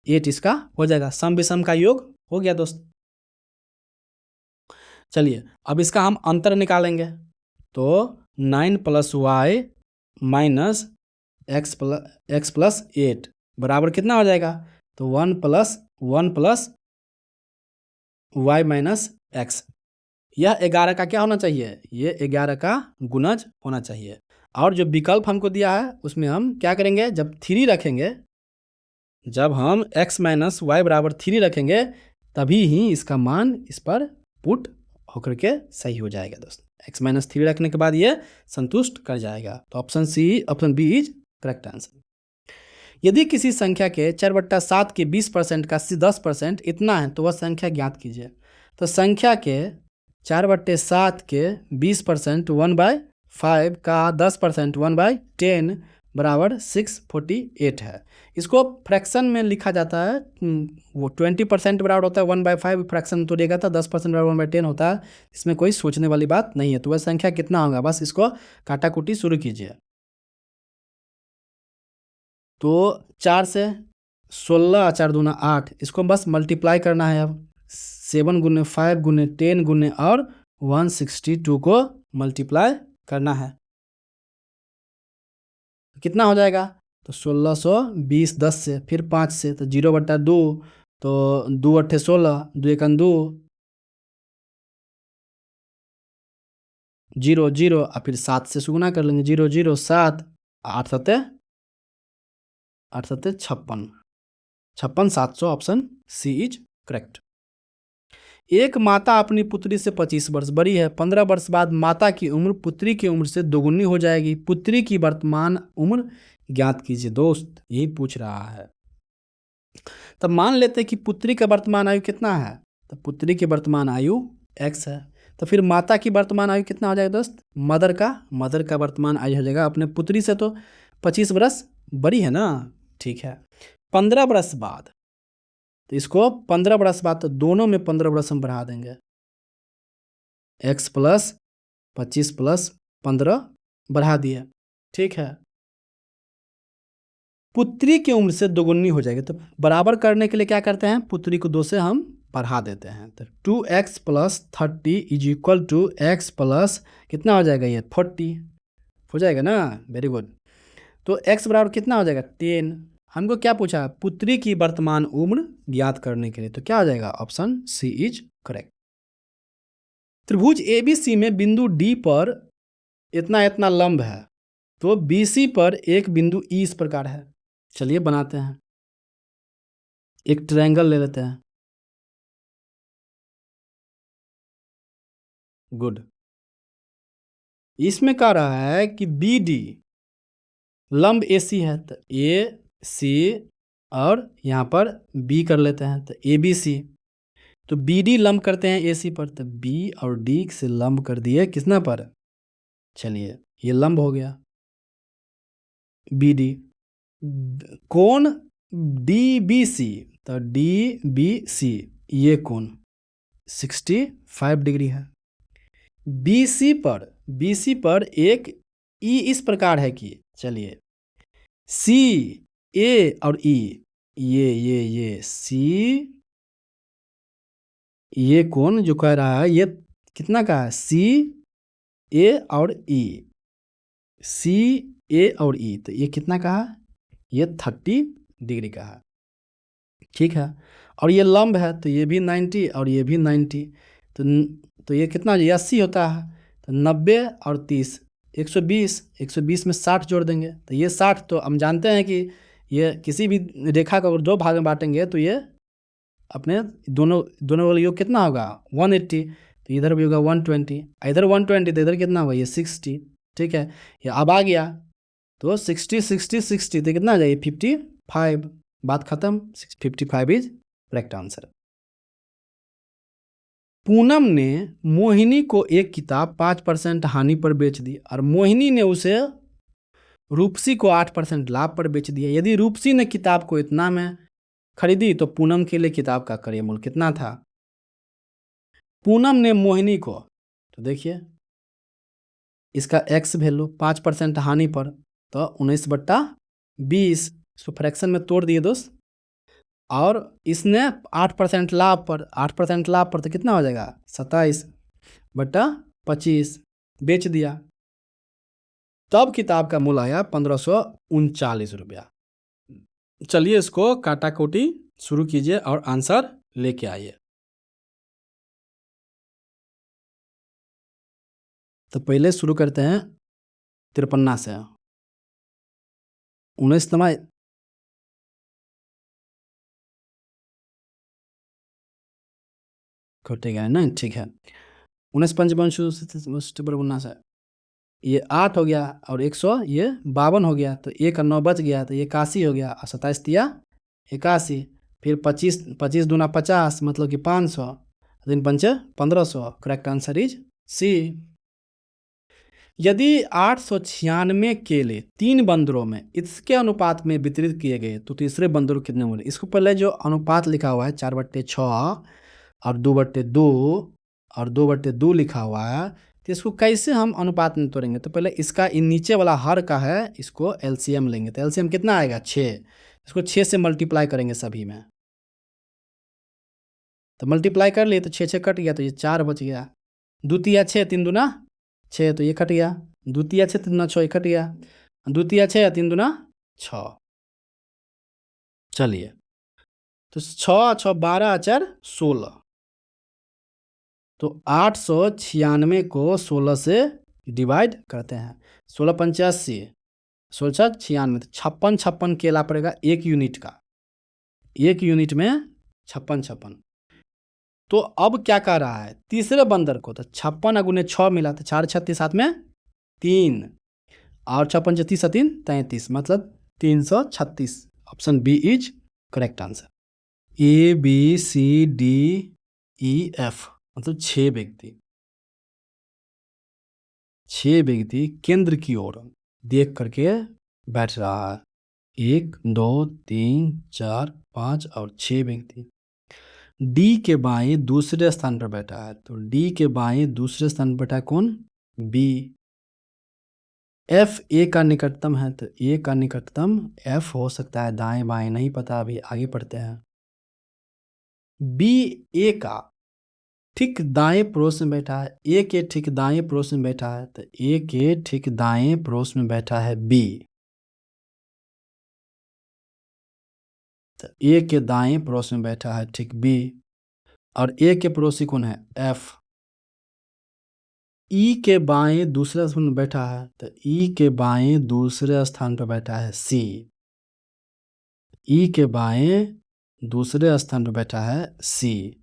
8 इसका हो जाएगा, सम विषम का योग हो गया दोस्त। चलिए, अब इसका हम अंतर निकालेंगे, तो 9 plus Y minus X plus 8 बराबर कितना हो जाएगा, तो 1 प्लस वाई माइनस एक्स, यह 11 का क्या होना चाहिए, ये 11 का गुणज होना चाहिए। और जो विकल्प हमको दिया है उसमें हम क्या करेंगे, जब 3 रखेंगे, जब हम x माइनस वाई बराबर 3 रखेंगे तभी ही इसका मान इस पर पुट होकर के सही हो जाएगा दोस्त। x माइनस 3 रखने के बाद ये संतुष्ट कर जाएगा, तो option B is correct answer. यदि किसी संख्या के 4/7 के 20% का 10% इतना है तो वह संख्या ज्ञात कीजिए। तो संख्या के 4/7 के 20% 1/5 का 10% 1/10 बराबर 648 है। इसको फ्रैक्शन में लिखा जाता है, वो 20% बराबर होता है 1/5, फ्रैक्शन तो देगा था 10% बराबर 1/10 होता है, इसमें कोई सोचने वाली बात नहीं है। तो वह संख्या कितना होगा, बस इसको काटाकुटी शुरू कीजिए। तो 4 से 16 4 दूना 8, इसको बस मल्टीप्लाई करना है। अब 7 गुने 5 गुने 10 गुने और 162 को मल्टीप्लाई करना है, कितना हो जाएगा, तो 1620 10 से फिर 5 से, तो 0/2, तो 2 8 16 2 1 2 0 0 और फिर 7 से गुना कर लेंगे, 0 0 7 8 सत्ते 56, 56,700 ऑप्शन सी इज करेक्ट। एक माता अपनी पुत्री से 25 वर्ष बड़ी है। 15 वर्ष बाद माता की उम्र पुत्री की उम्र से दोगुनी हो जाएगी। पुत्री की वर्तमान उम्र ज्ञात कीजिए। दोस्त यही पूछ रहा है। तब मान लेते हैं कि पुत्री का वर्तमान आयु कितना है, तो पुत्री की वर्तमान आयु x है। तो फिर माता की वर्तमान आयु कितना हो जाएगा दोस्त, मदर का वर्तमान आयु हो जाएगा अपने पुत्री से तो 25 वर्ष बड़ी है ना। ठीक है, 15 वर्ष बाद, तो इसको 15 वर्ष बाद, तो दोनों में 15 वर्ष हम बढ़ा देंगे। x प्लस 25 प्लस 15 बढ़ा दिया। ठीक है, पुत्री की उम्र से दोगुनी हो जाएगी। तो बराबर करने के लिए क्या करते हैं, पुत्री को 2 से हम बढ़ा देते हैं। तो 2x plus 30 is equal to x plus कितना हो जाएगा, ये 40 हो जाएगा ना। Very good. तो x बराबर कितना हो जाएगा, 10। हमको क्या पूछा, पुत्री की वर्तमान उम्र ज्ञात करने के लिए, तो क्या हो जाएगा, ऑप्शन सी इज करेक्ट। त्रिभुज ABC में बिंदु D पर इतना इतना लंब है, तो BC पर एक बिंदु E इस प्रकार है। चलिए बनाते हैं, एक ट्रायंगल ले लेते हैं। गुड। इसमें कह रहा है कि BD लंब AC है, तो AC और यहाँ पर B कर लेते हैं, तो ABC। तो BD लंब करते हैं AC पर, तो B और D से लंब कर दिए कितना पर, चलिए ये लंब हो गया BD। कोण DBC, तो DBC ये कोण 65 डिग्री है। BC पर एक E इस प्रकार है कि, चलिए C A और E, ये C, ये कोण जो कह रहा है ये कितना का है, C A और E, C A और E, तो ये कितना का है, ये 30 डिग्री का है। ठीक है, और ये लंब है, तो ये भी 90 और ये भी 90, तो ये कितना, ये 80 होता है। तो 90 और 30 120 में 60 जोड़ देंगे, तो ये 60। तो हम जानते हैं कि ये किसी भी रेखा को अगर 2 भाग में बांटेंगे तो ये अपने दोनों वाला योग कितना होगा, 180। तो इधर भी होगा 120, इधर 120, तो इधर कितना होगा, ये 60। ठीक है, ये अब आ गया, तो 60 60 60, तो कितना आ जाएगा, 55। बात खत्म, 55 इज करेक्ट आंसर। पूनम ने मोहिनी को एक किताब 5% हानि पर बेच दी, और मोहिनी ने उसे रूपसी को 8% लाभ पर बेच दिया। यदि रूपसी ने किताब को इतना में खरीदी, तो पूनम के लिए किताब का क्रय मूल्य कितना था। पूनम ने मोहिनी को, तो देखिए इसका x वैल्यू 5% हानि पर, तो 19/20, इसको फ्रैक्शन में तोड़ दिए दोस्त। और इसने 8% लाभ पर, 8% लाभ पर, तो कितना हो जाएगा, 27/25 बेच दिया। तब किताब का मूल्य आया 1539 रुपया। चलिए इसको काटाकोटी शुरू कीजिए और आंसर लेके आइए। तो पहले शुरू करते हैं 53 से। 19 घटेगा ना, ठीक है। 19 से ये 8 हो गया, और 100 ये 52 हो गया, तो 1 और 9 बच गया, तो ये 81 हो गया, और 27 दिया 81। फिर 25 दूना 50, मतलब कि 500, 3 पंचे 1500। Correct answer is C. यदि 896 केले 3 बंदरों में इसके अनुपात में वितरित किए गए, तो तीसरे बंदर को कितने मिले। इसको पहले जो अनुपात लिखा हुआ है 4/6 और 2/2 और 2/2 लिखा हुआ है, तो इसको कैसे हम अनुपात में तोड़ेंगे। तो पहले इसका नीचे वाला हर का है, इसको LCM लेंगे, तो LCM कितना आएगा, 6। इसको 6 से मल्टीप्लाई करेंगे सभी में, तो मल्टीप्लाई कर लिए, तो 6 कट गया, तो ये 4 बच गया। द्वितीय 6, 3 दूना 6, तो ये कट गया। द्वितीय 6, 3 दूना 6, ये कट गया। द्वितीय 6, 3 दूना 6। चलिए, तो 6 6 12 4 16, तो 896 को 16 से डिवाइड करते हैं। 16 85, सोचा 96, तो 56 केला पड़ेगा 1 यूनिट का, 1 यूनिट में 56। तो अब क्या कह रहा है तीसरे बंदर को, तो 56 गुने 6 मिला, तो 4 36 साथ में 3 और 56 36 3 33, मतलब 336। Option B is correct answer. A B C D E F मतलब 6 व्यक्ति, 6 व्यक्ति केंद्र की ओर देख करके बैठ रहा है। 1 2 3 4 5 और 6 व्यक्ति। डी के बाएं दूसरे स्थान पर बैठा है, तो डी के बाएं दूसरे स्थान पर बैठा है कौन? बी। एफ ए का निकटतम है, तो ए का निकटतम एफ हो सकता है, दाएं बाएं नहीं पता, अभी आगे पढ़ते हैं। बी ए का ठीक दाएं पड़ोस में बैठा है, ए के ठीक दाएं पड़ोस में बैठा है, तो ए के ठीक दाएं पड़ोस में बैठा है बी, तो ए के दाएं पड़ोस में बैठा है ठीक बी, और ए के पड़ोसी कौन है? एफ। ई के बाएं दूसरे स्थान पर बैठा है, तो ई के बाएं दूसरे स्थान पर बैठा है सी, ई के बाएं दूसरे स्थान पर बैठा है सी।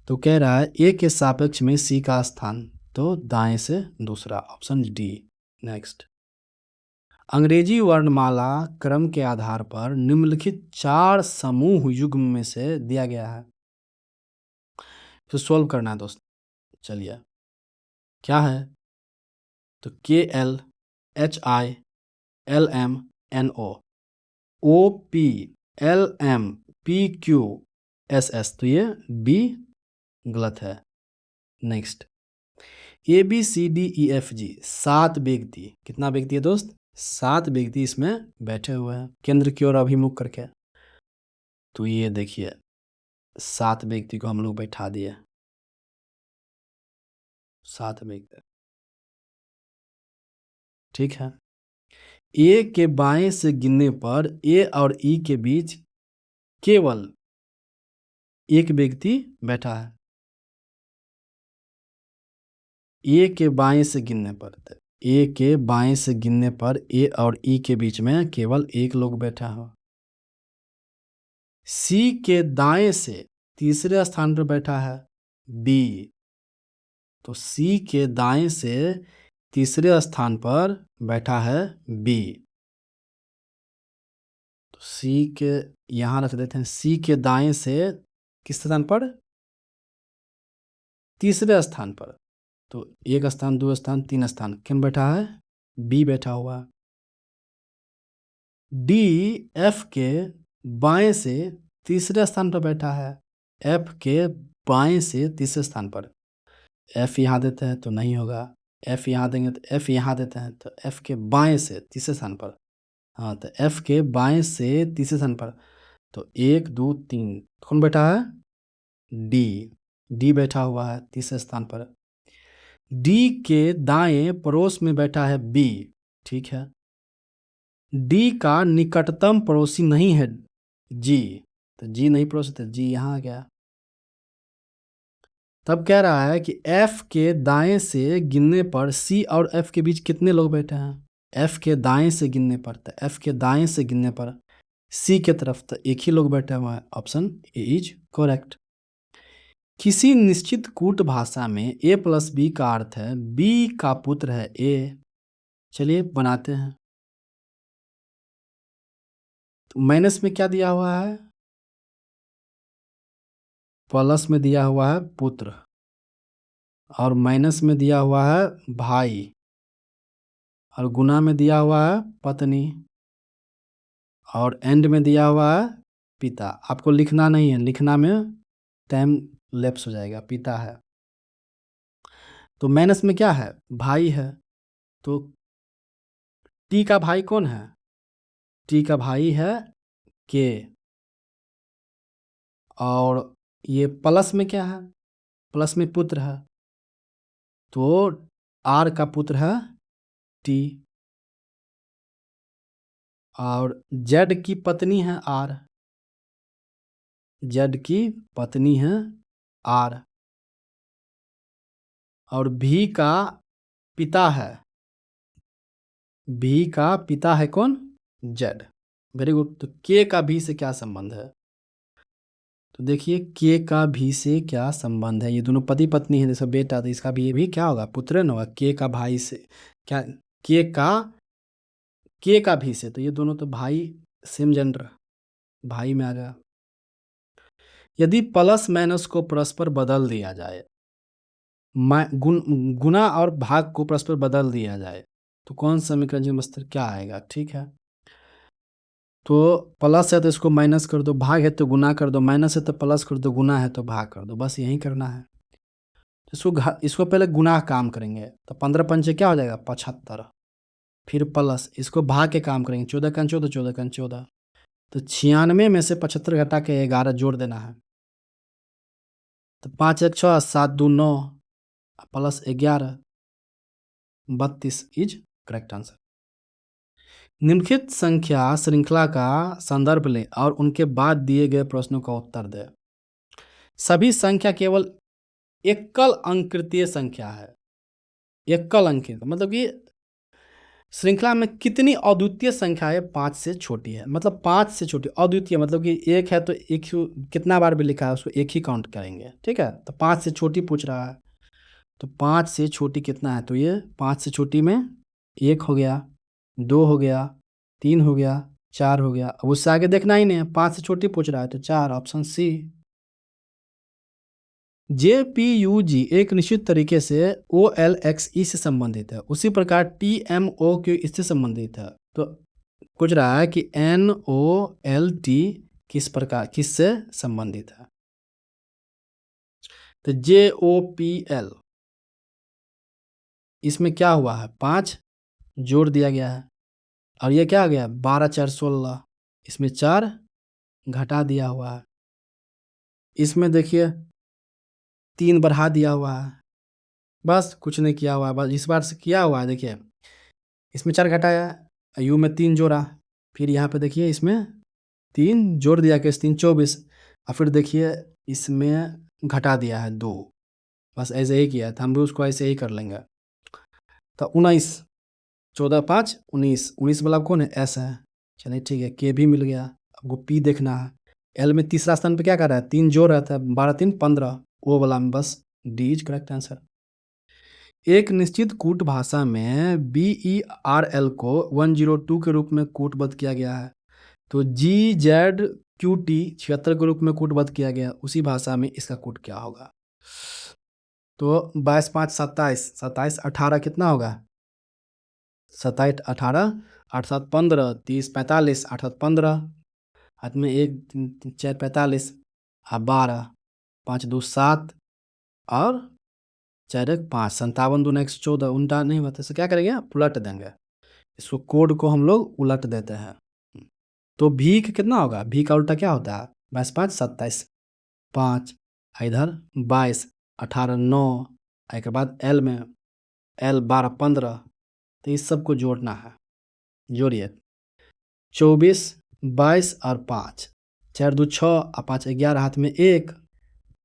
तो कह रहा है ए के सापेक्ष में सी का स्थान, तो दाएं से दूसरा, ऑप्शन डी। नेक्स्ट, अंग्रेजी वर्णमाला क्रम के आधार पर निम्नलिखित 4 समूह युग्म में से दिया गया है। तो सॉल्व करना है दोस्त, चलिए क्या है? तो K L H I L M N O O P L M P Q S S, तो ये बी गलत है। Next, A B C D E F G 7 व्यक्ति, कितना व्यक्ति है दोस्त? 7 व्यक्ति इसमें बैठे हुए हैं केंद्र की ओर अभिमुख करके। तो ये देखिए 7 व्यक्ति को हम लोग बैठा दिए, 7 व्यक्ति, ठीक है। ए के बाएं से गिनने पर ए और ई के बीच केवल एक व्यक्ति बैठा है। ए के बाएं से गिनने पर, ए के बाएं से गिनने पर ए और ई के बीच में केवल एक लोग बैठा हो। सी के दाएं से तीसरे स्थान पर बैठा है बी, तो सी के दाएं से तीसरे स्थान पर बैठा है बी, तो सी के यहां रख देते हैं। सी के दाएं से किस स्थान पर? तीसरे स्थान पर, तो 1 स्थान 2 स्थान 3 स्थान किन बैठा है? बी बैठा हुआ। डी एफ के बाएं से तीसरे स्थान पर बैठा है, एफ के बाएं से तीसरे स्थान पर। एफ यहाँ देते हैं तो नहीं होगा, एफ यहाँ देंगे तो एफ यहाँ देते हैं, तो एफ के बाएं से तीसरे स्थान पर, हाँ तो एफ के बाएं से तीसरे स्थान पर, तो 1 2 3 कौन बैठा है? डी, डी बैठा हुआ है तीसरे स्थान पर। डी के दाएं पड़ोस में बैठा है बी, ठीक है। डी का निकटतम पड़ोसी नहीं है जी, तो जी नहीं पड़ोसी, तो जी यहाँ आ गया। तब कह रहा है कि एफ के दाएं से गिनने पर सी और एफ के बीच कितने लोग बैठे हैं? एफ के दाएं से गिनने पर, तो एफ के दाएं से गिनने पर सी के तरफ तो एक ही लोग बैठे हुए हैं, ऑप्शन ए इज करेक्ट। किसी निश्चित कूट भाषा में ए प्लस बी का अर्थ है बी का पुत्र है ए। चलिए बनाते हैं। तो माइनस में क्या दिया हुआ है? प्लस में दिया हुआ है पुत्र, और माइनस में दिया हुआ है भाई, और गुना में दिया हुआ है पत्नी, और एंड में दिया हुआ है पिता। आपको लिखना नहीं है, लिखना में टाइम लैप्स हो जाएगा। पिता है, तो माइनस में क्या है? भाई है। तो टी का भाई कौन है? टी का भाई है के, और ये प्लस में क्या है? प्लस में पुत्र है, तो आर का पुत्र है टी, और जेड की पत्नी है आर, जेड की पत्नी है आर, और भी का पिता है भी का पिता है कौन? जेड। Very good. तो के का भी से क्या संबंध है? तो देखिए के का भी से क्या संबंध है, ये दोनों पति पत्नी है, जैसे बेटा, तो इसका भी ये भी क्या होगा? पुत्र न होगा। के का भाई से क्या? के का के का भी से, तो ये दोनों तो भाई, सेम जेंडर, भाई में आ गया। यदि प्लस माइनस को परस्पर बदल दिया जाए, गुना और भाग को परस्पर बदल दिया जाए, तो कौन सा समीकरण जी मस्तर क्या आएगा? ठीक है, तो प्लस है तो इसको माइनस कर दो, भाग है तो गुना कर दो, माइनस है तो प्लस कर दो, गुना है तो भाग कर दो, बस यही करना है। इसको पहले गुना काम करेंगे, तो 15 पंचे क्या हो जाएगा? 75। फिर प्लस, इसको भाग के काम करेंगे, 14 का 14, 14 का 14, तो 96 में से 75 घटा के 11 जोड़ देना है, तो 5 1 6 7 2 9 प्लस 11 32 इज करेक्ट आंसर। निम्नलिखित संख्या श्रृंखला का संदर्भ लें और उनके बाद दिए गए प्रश्नों का उत्तर दें। सभी संख्या केवल एकल अंकृतीय संख्या है। एकल अंकित मतलब कि श्रृंखला में कितनी अद्वितीय संख्या है? 5 से छोटी है, मतलब 5 से छोटी। अद्वितीय मतलब कि एक है तो एक ही, कितना बार भी लिखा है उसको एक ही काउंट करेंगे, ठीक है। तो 5 से छोटी पूछ रहा है, तो 5 से छोटी कितना है? तो ये 5 से छोटी में 1 हो गया, 2 हो गया, 3 हो गया, 4 हो गया। अब उससे आगे देखना ही नहीं है, 5 से छोटी पूछ रहा है तो 4, ऑप्शन सी। JPUG एक निश्चित तरीके से OLXE से संबंधित है, उसी प्रकार TMOQ इससे संबंधित है। तो पूछ रहा है कि NOLT किससे संबंधित है? तो JOPL, इसमें क्या हुआ है? 5 जोड़ दिया गया है, और ये क्या आ गया? 12 4 16, इसमें 4 घटा दिया हुआ है। इसमें देखिए 3 बढ़ा दिया हुआ है, बस कुछ नहीं किया हुआ है, बस इस बार से किया हुआ है। देखिए इसमें 4 घटाया, यू में 3 जोड़ा, फिर यहाँ पे देखिए इसमें 3 जोड़ दिया कि 3 24, और फिर देखिए इसमें घटा दिया है 2, बस ऐसे ही किया था। हम भी उसको ऐसे ही कर लेंगे। तो 19, 14 5 19, 19 वाला कौन है? एस है। चलिए ठीक है, के भी मिल गया। आपको पी देखना है। एल में तीसरा स्थान पे क्या कर रहा है? 3 जोड़ रहा था, 12 3 15, ओ वाला में बस डी इज करेक्ट आंसर। एक निश्चित कूट भाषा में BERL को 102 के रूप में कूटबद्ध किया गया है, तो GZQT 76 के रूप में कूटबद्ध किया गया, उसी भाषा में इसका कूट क्या होगा? तो 22 5 27, 27 18 कितना होगा? 27 18, 8 7 15, 30 45, 8 7 15, हाथ में 1 3 4 45, 12 5 2 7, और 4 1 5, 57 2 114, उल्टा नहीं होता, तो क्या करेंगे? उलट देंगे, इसको कोड को हम लोग उलट देते हैं। तो भी का कितना होगा? भी का उल्टा क्या होता है? 22 5 27 5, इधर 22 18 9, के बाद एल में एल 12 15, तो इस सब को जोड़ना है। जोड़िए 24 22 और 5, 4 2 6 और 5 11, हाथ में 1,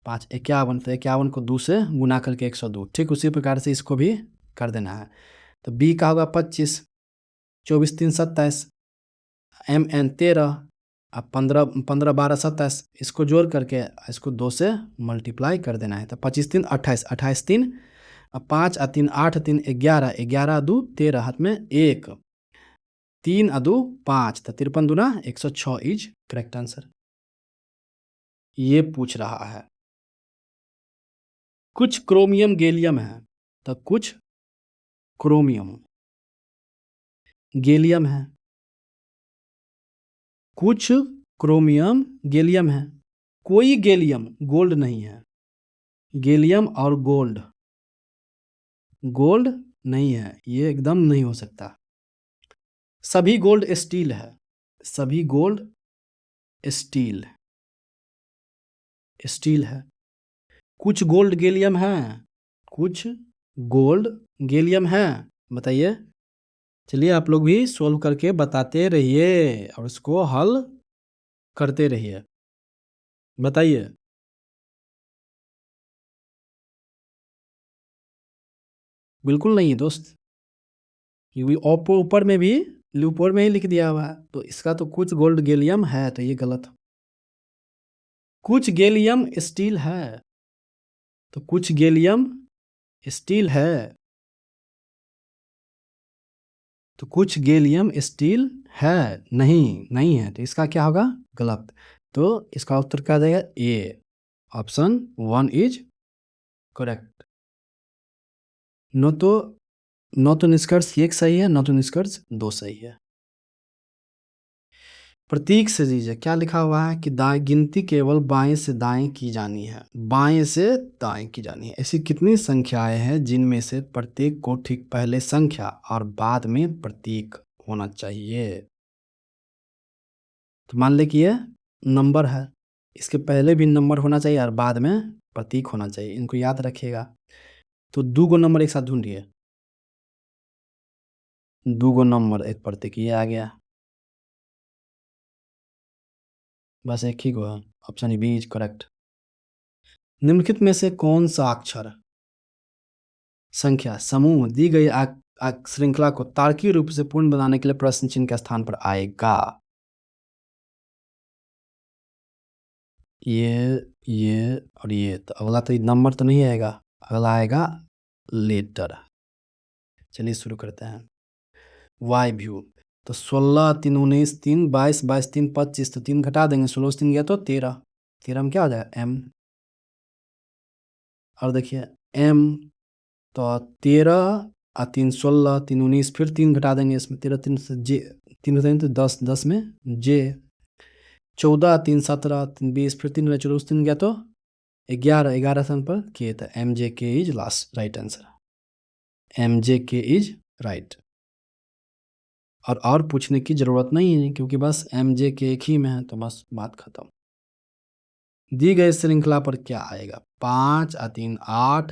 5 51, तो 51 को 2 से गुना करके 102, ठीक उसी प्रकार से इसको भी कर देना है। तो बी का होगा 25, 24 3 27, MN 13, अब 15 15 12 27, इसको जोड़ करके इसको 2 से मल्टीप्लाई कर देना है। तो 25 3 28, 28 3, अब 5 और 3 8, 3 11, 11 2 13, हाथ में 1, 3 और 2 5, तो 53 दूना 106 इज करेक्ट आंसर। ये पूछ रहा है कुछ क्रोमियम गैलियम है, तो कुछ क्रोमियम गैलियम है, कुछ क्रोमियम गैलियम है, कोई गैलियम गोल्ड नहीं है। गैलियम और गोल्ड, गोल्ड नहीं है, ये एकदम नहीं हो सकता। सभी गोल्ड स्टील है, सभी गोल्ड स्टील स्टील है। कुछ गोल्ड गैलियम है, कुछ गोल्ड गैलियम है, बताइए। चलिए आप लोग भी सोल्व करके बताते रहिए और इसको हल करते रहिए, बताइए। बिल्कुल नहीं दोस्त। क्योंकि ऊपर में भी ऊपर में ही लिख दिया हुआ है, तो इसका तो कुछ गोल्ड गैलियम है, तो ये गलत। कुछ गैलियम स्टील है, तो कुछ गैलियम स्टील है, तो कुछ गैलियम स्टील है, नहीं है, तो इसका क्या होगा? गलत। तो इसका उत्तर क्या आ जाएगा? ए, ऑप्शन 1 इज करेक्ट। न तो निष्कर्ष 1 सही है, न तो निष्कर्ष 2 सही है। प्रतीक से दीजिए, क्या लिखा हुआ है कि गिनती केवल बाएं से दाएं की जानी है। बाएं से दाएं की जानी है। ऐसी कितनी संख्याएं हैं जिनमें से प्रत्येक को ठीक पहले संख्या और बाद में प्रतीक होना चाहिए? तो मान ले कि ये नंबर है, इसके पहले भी नंबर होना चाहिए और बाद में प्रतीक होना चाहिए, इनको याद रखिएगा। तो 2 गो नंबर एक साथ ढूंढिए, 2 गो नंबर एक प्रतीक, ये आ गया, बस एक ही गो है, ऑप्शन बी इज करेक्ट। निम्नलिखित में से कौन सा अक्षर संख्या समूह दी गई श्रृंखला को तार्किक रूप से पूर्ण बनाने के लिए प्रश्न चिन्ह के स्थान पर आएगा? ये और ये, तो अगला तो नंबर तो नहीं आएगा, अगला आएगा लेटर। चलिए शुरू करते हैं। वाई व्यू, तो 16 3 19 3 22 22 3 25, तो 3 घटा देंगे, 16 से 3 गया तो 13, 13 में क्या हो जाएगा? एम। और देखिए एम, तो 13 और 3 16, 3 19, फिर 3 घटा देंगे इसमें, 13 3 से जे, 3 घटाएंगे तो 10, 10 में जे, 14 3 17 3 20, फिर 3 चलो उस 3 गया तो 11, 11 स्थान पर के, था M J K is last right answer, M J K is right. और पूछने की ज़रूरत नहीं है क्योंकि बस एम जे के एक ही में है, तो बस बात खत्म। दी गई श्रृंखला पर क्या आएगा? 5 और 3 8,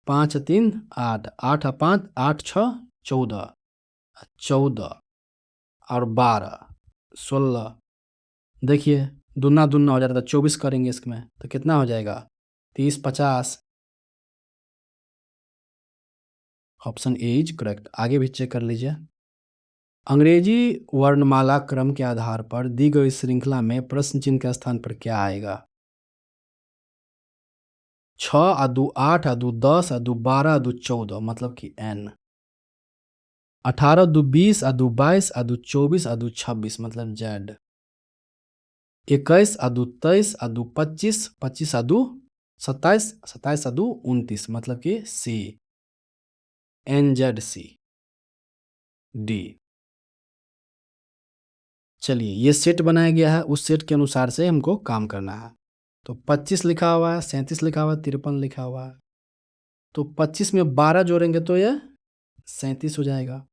5 और 3 8, 8 और 5 8 6 14, 14 और 12 16, देखिए दुना दुना हो जाता है, 24 करेंगे इसमें तो कितना हो जाएगा? 30 50, ऑप्शन ए इज करेक्ट। आगे भी चेक कर लीजिए। अंग्रेजी वर्णमाला क्रम के आधार पर दी गई श्रृंखला में प्रश्न चिन्ह के स्थान पर क्या आएगा? 6 और 2 8 और 2 10 और 2 12 और 2 14, मतलब कि n। 18 2 20 और 2 22 और 2 24 और 2 26, मतलब z। 21 और 2 23 और 2 25, 25 और 2 27, 27 और 2 29, मतलब कि c, NZC D। चलिए ये सेट बनाया गया है, उस सेट के अनुसार से हमको काम करना है। तो 25 लिखा हुआ है, 37 लिखा हुआ है, 53 लिखा हुआ है, तो 25 में 12 जोड़ेंगे तो ये 37 हो जाएगा,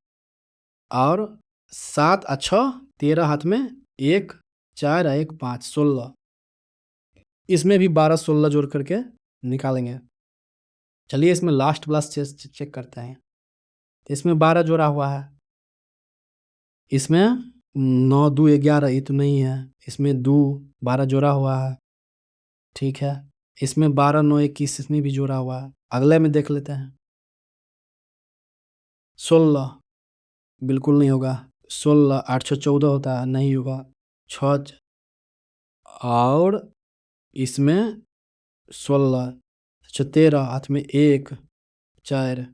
और 7 और 6 13 हाथ में, 1 4 और 1 5 16, इसमें भी 12 16 जोड़ करके निकालेंगे। चलिए इसमें लास्ट प्लस चेक करते हैं। तो इसमें 12 जोड़ा हुआ है, इसमें 9 2 11, ये तो नहीं है, इसमें 2 12 जोड़ा हुआ है, ठीक है। इसमें 12 9 21, इसमें भी जोड़ा हुआ है। अगले में देख लेते हैं। 16 बिल्कुल नहीं होगा, 16 8 6 14 होता है, नहीं होगा। 6 और इसमें 16 6 13, हाथ में 1 4,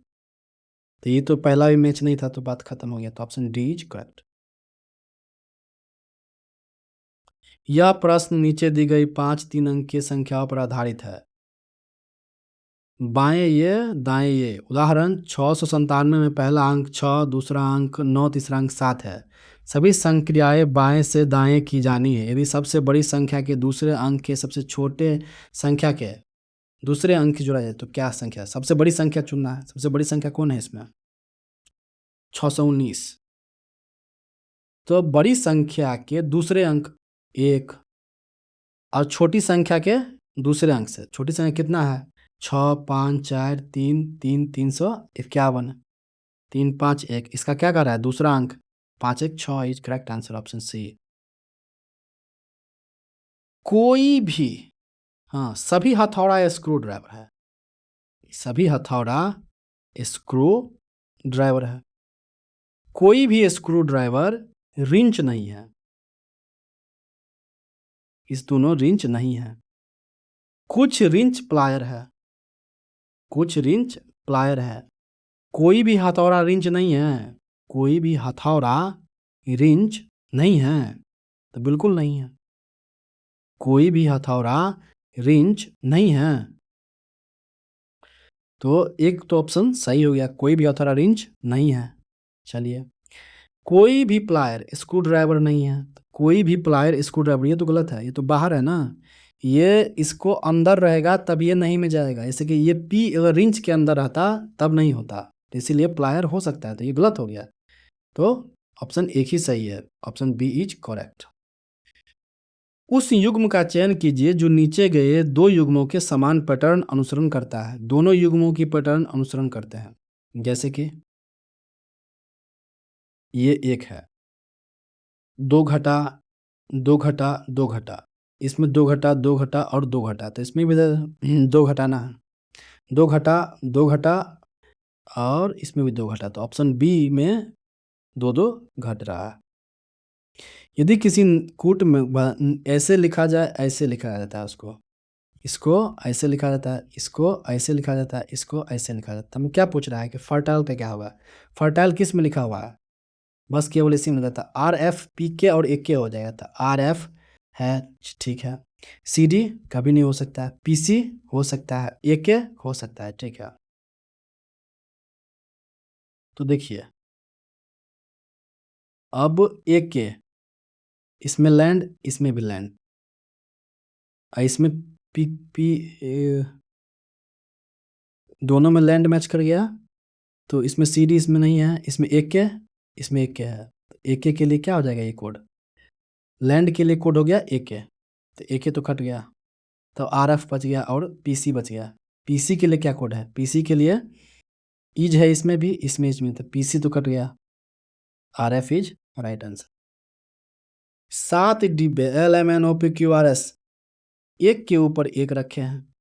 तो ये तो पहला भी मैच नहीं था, तो बात खत्म हो गया, तो ऑप्शन डी इज करेक्ट। यह प्रश्न नीचे दी गई 5 3 अंक की संख्याओं पर आधारित है। बाएं ये दाएं ये, उदाहरण 697 में पहला अंक 6, दूसरा अंक 9, तीसरा अंक 7 है। सभी संक्रियाएं बाएं से दाएं की जानी है। यदि सबसे बड़ी संख्या के दूसरे अंक के सबसे छोटे संख्या के दूसरे अंक जोड़ा जाए तो क्या संख्या? सबसे बड़ी संख्या चुनना है। सबसे बड़ी संख्या कौन है इसमें? 619। तो बड़ी संख्या के दूसरे अंक 1 और छोटी संख्या के दूसरे अंक से छोटी संख्या कितना है? 6 5 4 3 3 351, 3 5 1, इसका क्या कर रहा है? दूसरा अंक 5 1 6 is correct answer, option C. कोई भी, हाँ सभी हथौड़ा स्क्रू ड्राइवर है, सभी हथौड़ा स्क्रू ड्राइवर है। कोई भी स्क्रू ड्राइवर रिंच नहीं है। इस दोनों रिंच नहीं है। कुछ रिंच प्लायर है। कुछ रिंच प्लायर है। कोई भी हथौड़ा रिंच नहीं है। कोई भी हथौड़ा रिंच नहीं है। तो बिल्कुल नहीं है। कोई भी हथौड़ा रिंच नहीं है। तो एक तो ऑप्शन सही हो गया, कोई भी हथौड़ा रिंच नहीं है। चलिए, कोई भी प्लायर स्क्रू ड्राइवर नहीं है। कोई भी प्लायर स्क्रू ड्राइवर, ये तो गलत है, ये तो बाहर है ना। ये इसको अंदर रहेगा तब ये नहीं में जाएगा। जैसे कि ये पी अगर रिंच के अंदर रहता तब नहीं होता, तो इसीलिए प्लायर हो सकता है, तो ये गलत हो गया। तो ऑप्शन एक ही सही है, ऑप्शन बी इज करेक्ट। उस युग्म का चयन कीजिए जो नीचे गए दो युग्मों के समान पैटर्न अनुसरण करता है। दोनों युग्मों की पैटर्न अनुसरण करते हैं। जैसे कि ये एक है, दो घटा, दो घटा, दो घटा। इसमें दो घटा, दो घटा और दो घटा, तो इसमें भी दो घटाना है। दो घटा, दो घटा और इसमें भी दो घटा, तो ऑप्शन बी में दो दो घट रहा है। यदि किसी कूट में ऐसे लिखा जाए, ऐसे लिखा जाता है उसको, इसको ऐसे लिखा जाता है, इसको ऐसे लिखा जाता है, इसको ऐसे लिखा जाता है। हमें क्या पूछ रहा है कि फर्टाइल पे क्या होगा। फर्टाइल किस में लिखा हुआ है, बस केवल इसी में रहता है। आर एफ पी के और ए के हो जाएगा, तो आर एफ है, ठीक है। सी डी कभी नहीं हो सकता है। पी सी हो सकता है, ए के हो सकता है, ठीक है। तो देखिए, अब ए के, इसमें लैंड, इसमें भी लैंड, इसमें पी पी दोनों में लैंड मैच कर गया। तो इसमें सी डी इसमें नहीं है, इसमें एक के, इसमें एक के है। तो एक के लिए क्या हो जाएगा ये कोड, लैंड के लिए कोड हो गया एक के, तो एक के तो कट गया, तो आर एफ बच गया और पी सी बच गया। पी सी के लिए क्या कोड है, पी सी के लिए इज है, इसमें भी, इसमें इज में, तो पी सी तो कट गया, R F is right answer. 7 डिब्बे L M N O P Q R S एक के ऊपर एक रखे हैं,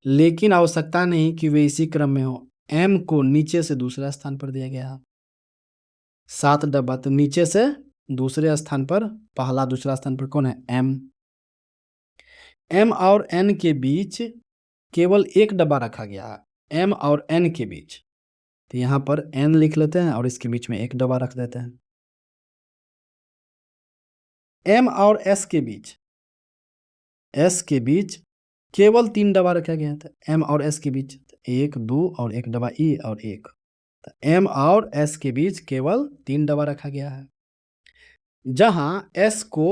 लेकिन आवश्यकता नहीं कि वे इसी क्रम में हो। एम को नीचे से दूसरा स्थान पर दिया गया है। 7 डब्बा, तो नीचे से दूसरे स्थान पर, पहला दूसरा स्थान पर कौन है, एम। एम और एन के बीच केवल एक डब्बा रखा गया है, एम और एन के बीच। तो यहाँ पर एन लिख लेते हैं और इसके बीच में एक डब्बा रख देते हैं। एम और एस के बीच, एस के बीच केवल 3 डब्बा रखा गया था, एम और एस के बीच, एक, दो और एक डब्बा ई और एक। तो एम और एस के बीच केवल 3 डब्बा रखा गया है। जहां एस को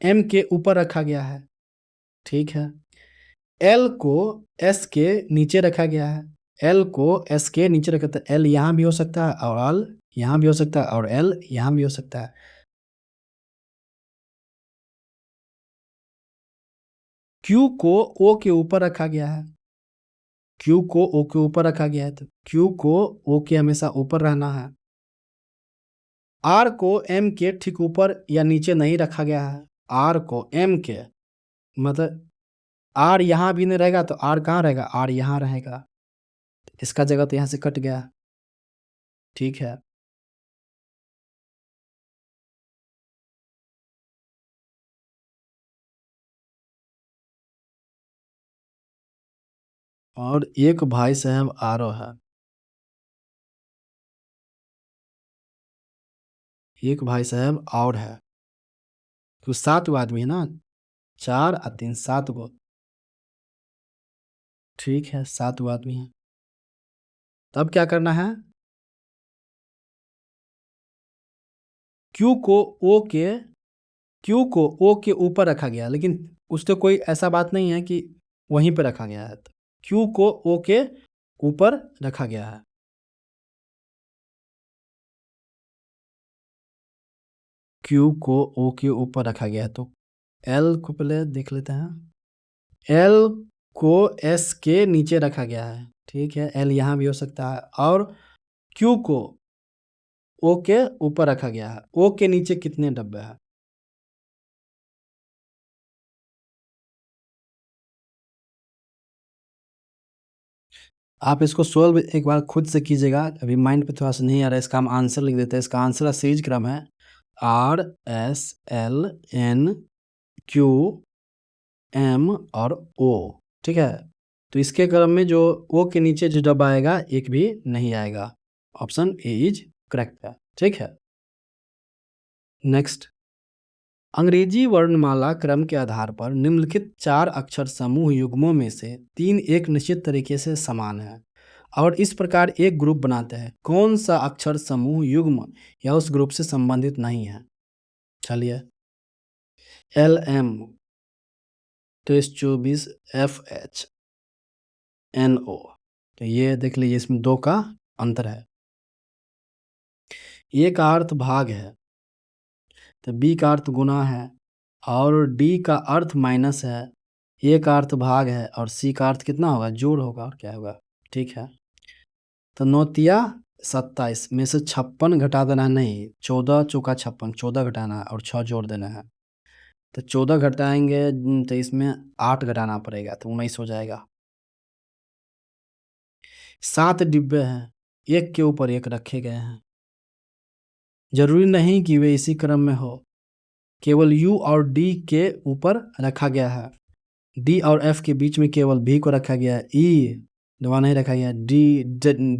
एम के ऊपर रखा गया है, ठीक है। एल को एस के नीचे रखा गया है, एल को एस के नीचे रखा था। एल यहाँ भी हो सकता है और एल यहाँ भी हो सकता है और एल यहाँ भी हो सकता है। क्यू को ओ के ऊपर रखा गया है, क्यू को ओ के ऊपर रखा गया है, तो क्यू को ओ के हमेशा ऊपर रहना है। आर को एम के ठीक ऊपर या नीचे नहीं रखा गया है, आर को एम के, मतलब आर यहाँ भी नहीं रहेगा, तो आर कहाँ रहेगा, आर यहाँ रहेगा। इसका जगह तो यहाँ से कट गया, ठीक है। और एक भाई साहब आरो है, एक भाई साहब और है, तो 7 गो आदमी है ना, 4 और 3 7 गो, ठीक है, 7 गो आदमी है। तब क्या करना है, क्यू को ओ के, क्यू को ओ के ऊपर रखा गया, लेकिन उससे कोई ऐसा बात नहीं है कि वहीं पर रखा गया है। तो क्यू को ओ के ऊपर रखा गया है। क्यू को ओ के ऊपर रखा गया है, तो एल को पहले देख लेते हैं। एल को एस के नीचे रखा गया है, ठीक है, एल यहाँ भी हो सकता है। और क्यू को ओ के ऊपर रखा गया है। ओ के नीचे कितने डब्बे हैं, आप इसको सोल्व एक बार खुद से कीजिएगा, अभी माइंड पे थोड़ा-सा नहीं आ रहा है, इसका हम आंसर लिख देते हैं। इसका आंसर सीरीज क्रम है RSLNQM और O, ठीक है? तो इसके क्रम में जो O के नीचे जो डब्बा आएगा, एक भी नहीं आएगा। ऑप्शन ए इज़ करेक्ट है, ठीक है? नेक्स्ट, अंग्रेजी वर्णमाला क्रम के आधार पर निम्नलिखित 4 अक्षर समूह युग्मों में से 3 एक निश्चित तरीके से समान हैं और इस प्रकार एक ग्रुप बनाते हैं। कौन सा अक्षर समूह युग्म या उस ग्रुप से संबंधित नहीं है? चलिए, LM 2324 FH NO, तो ये देख लीजिए, इसमें 2 का अंतर है। A का अर्थ भाग है, तो B का अर्थ गुना है और D का अर्थ माइनस है। A का अर्थ भाग है और C का अर्थ कितना होगा? जोड़ होगा, और क्या होगा? ठीक है। तो 9 तिया 27 में से 56 घटा देना है, नहीं 14 चौका 56, 14 घटाना है और 6 जोड़ देना है। तो 14 घटाएंगे तो इसमें 8 घटाना पड़ेगा, तो 19 हो जाएगा। 7 डिब्बे हैं, एक के ऊपर एक रखे गए हैं। जरूरी नहीं कि वे इसी क्रम में हो, केवल U और D के ऊपर रखा गया है। D और F के बीच में केवल V को रखा गया है। E दबा नहीं रखा गया।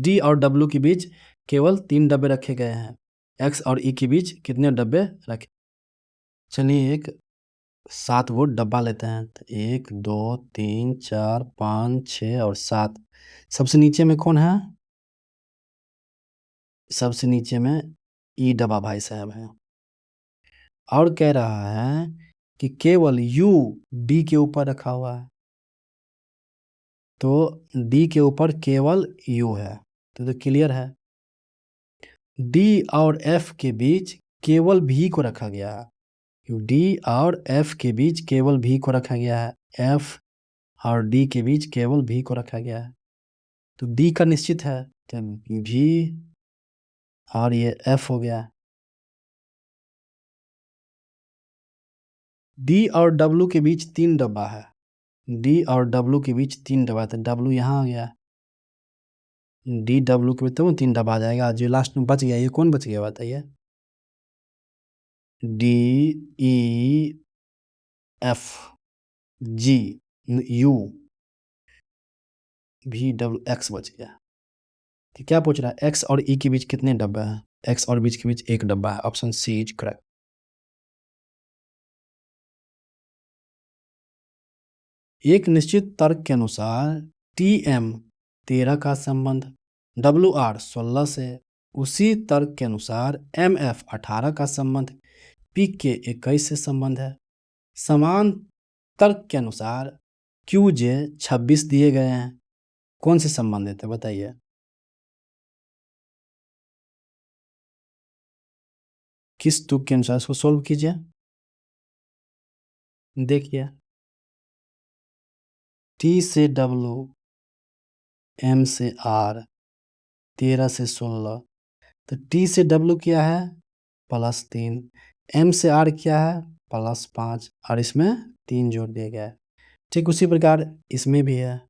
D और W के बीच केवल 3 डब्बे रखे गए हैं। X और E के बीच कितने डब्बे रखे? चलिए, एक 7 वो डब्बा लेते हैं। तो 1 2 3 4 5 6 और 7। सबसे नीचे में कौन है? सबसे नीचे में E डब्बा भाई साहब है। और कह रहा है कि केवल U D के ऊपर रखा हुआ है, तो D के ऊपर केवल U है, तो क्लियर है। D और F के बीच केवल V को रखा गया है। D और F के बीच केवल V को रखा गया है। F और D के बीच केवल V को रखा गया है, तो D का निश्चित है, तो V और ये F हो गया। D और W के बीच 3 डब्बा है। D और W के बीच 3 डब्बा, तो W यहाँ आ गया। D W के बीच तो 3 डब्बा आ जाएगा। जो लास्ट में बच गया, ये कौन बच गया बताइए? D E F G U V W X बच गया। तो क्या पूछ रहा है? X और E के बीच कितने डब्बे हैं? X और बीच के बीच 1 डब्बा है। Option C is correct. एक निश्चित तर्क के अनुसार TM 13 का संबंध WR 16 से, उसी तर्क के अनुसार MF 18 का संबंध PK 21 से संबंध है। समान तर्क के अनुसार QJ 26 दिए गए हैं, कौन से संबंधित है बताइए? किस तुक के अनुसार इसको सोल्व कीजिए। देखिए, T से W, M से R, 13 से 16, तो T से W क्या है? +3, M से R क्या है? +5, और इसमें 3 जोड़ दिया गया है। ठीक उसी प्रकार इसमें भी है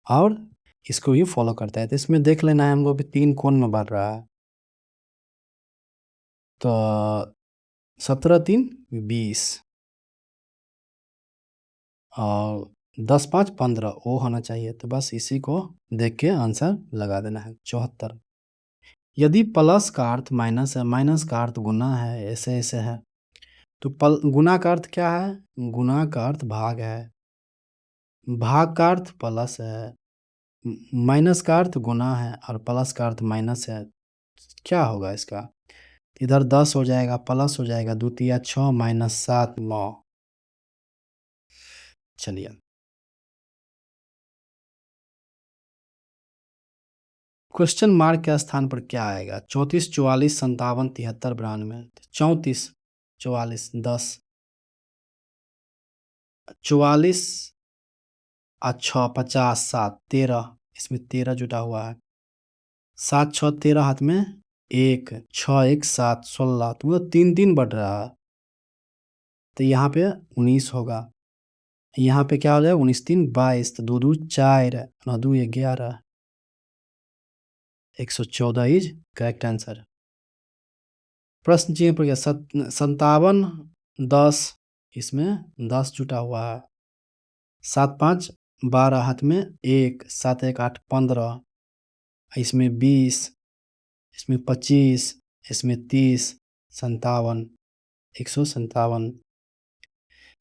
और इसको भी फॉलो करता है। तो इसमें देख लेना है हमको भी 3 कोण में बढ़ रहा है। तो 17 3 20 और 10 5 15 वो होना चाहिए। तो बस इसी को देख के आंसर लगा देना है, 74। यदि प्लस का अर्थ माइनस है, माइनस का अर्थ गुना है, ऐसे ऐसे है, तो गुना का अर्थ क्या है? गुना का अर्थ भाग है, भाग का अर्थ प्लस है, माइनस का अर्थ गुना है और प्लस का अर्थ माइनस है। क्या होगा इसका? इधर 10 हो जाएगा, प्लस हो जाएगा, 2 तिया 6 -7 9। चलिए, क्वेश्चन मार्क के स्थान पर क्या आएगा? 34 44 57 73 92। 34 44 10 44 और 6 50 7 13, इसमें 13 जुटा हुआ है। 7 6 13 हाथ में 1, 6 1 7 16, तो मतलब 3 3 बढ़ रहा है, तो यहाँ पे 19 होगा। यहाँ पे क्या हो जाएगा? 19 3 22, तो 2 2 4, 9 2 11। 114 इज करेक्ट आंसर। प्रश्न चिन्ह पर गया 57 10, इसमें 10 जुटा हुआ है। 7 5 12 हाथ में 1, 7 1 8 15, इसमें 20, इसमें 25, इसमें 30, 57, 157।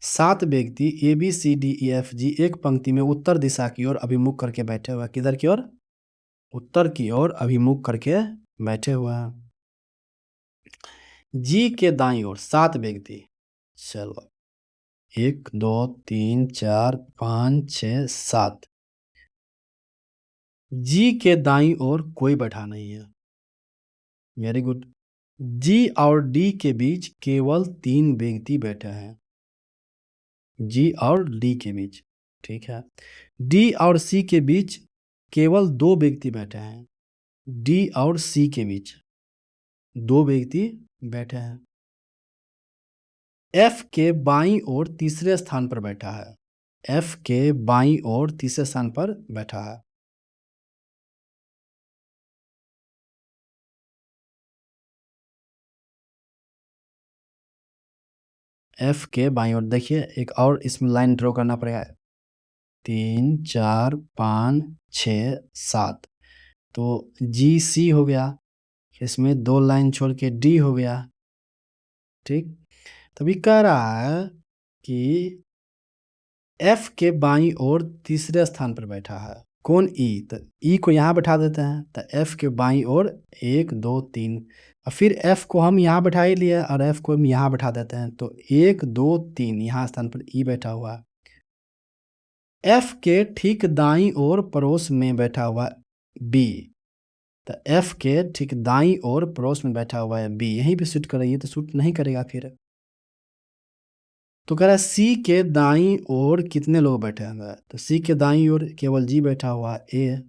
7 व्यक्ति A B C D E F G एक पंक्ति में उत्तर दिशा की ओर अभिमुख करके बैठे हुए हैं। किधर की ओर? उत्तर की ओर अभिमुख करके बैठे हुए हैं। जी के दाईं ओर 7 व्यक्ति, चलो 1 2 3 4 5 6 7। जी के दाईं ओर कोई बैठा नहीं है। Very good. जी और डी के बीच केवल 3 व्यक्ति बैठे हैं। जी और डी के बीच, ठीक है। डी और सी के बीच केवल 2 व्यक्ति बैठे हैं। डी और सी के बीच 2 व्यक्ति बैठे हैं। एफ के बाईं ओर तीसरे स्थान पर बैठा है। एफ के बाईं ओर तीसरे स्थान पर बैठा है। एफ के बाईं ओर देखिए, एक और इसमें लाइन ड्रॉ करना पड़ेगा। 3 4 5 6 7, तो जी सी हो गया, इसमें 2 लाइन छोड़ के डी हो गया, ठीक। तभी कह रहा है कि एफ के बाईं ओर तीसरे स्थान पर बैठा है कौन? ई। तो ई को यहाँ बैठा देते हैं, तो एफ के बाईं ओर 1 2 3, और फिर एफ को हम यहाँ बैठा ही लिए और एफ को हम यहाँ बैठा देते हैं, तो 1 2 3 यहाँ स्थान पर ई बैठा हुआ है। एफ के ठीक दाईं ओर पड़ोस में बैठा हुआ बी, तो एफ के ठीक दाईं ओर पड़ोस में बैठा हुआ है बी, यहीं पे शूट कर रही है, तो शूट नहीं करेगा फिर। तो कह रहा है सी के दाईं ओर कितने लोग बैठे हुए हैं? तो सी के दाईं ओर केवल जी बैठा हुआ है, ए।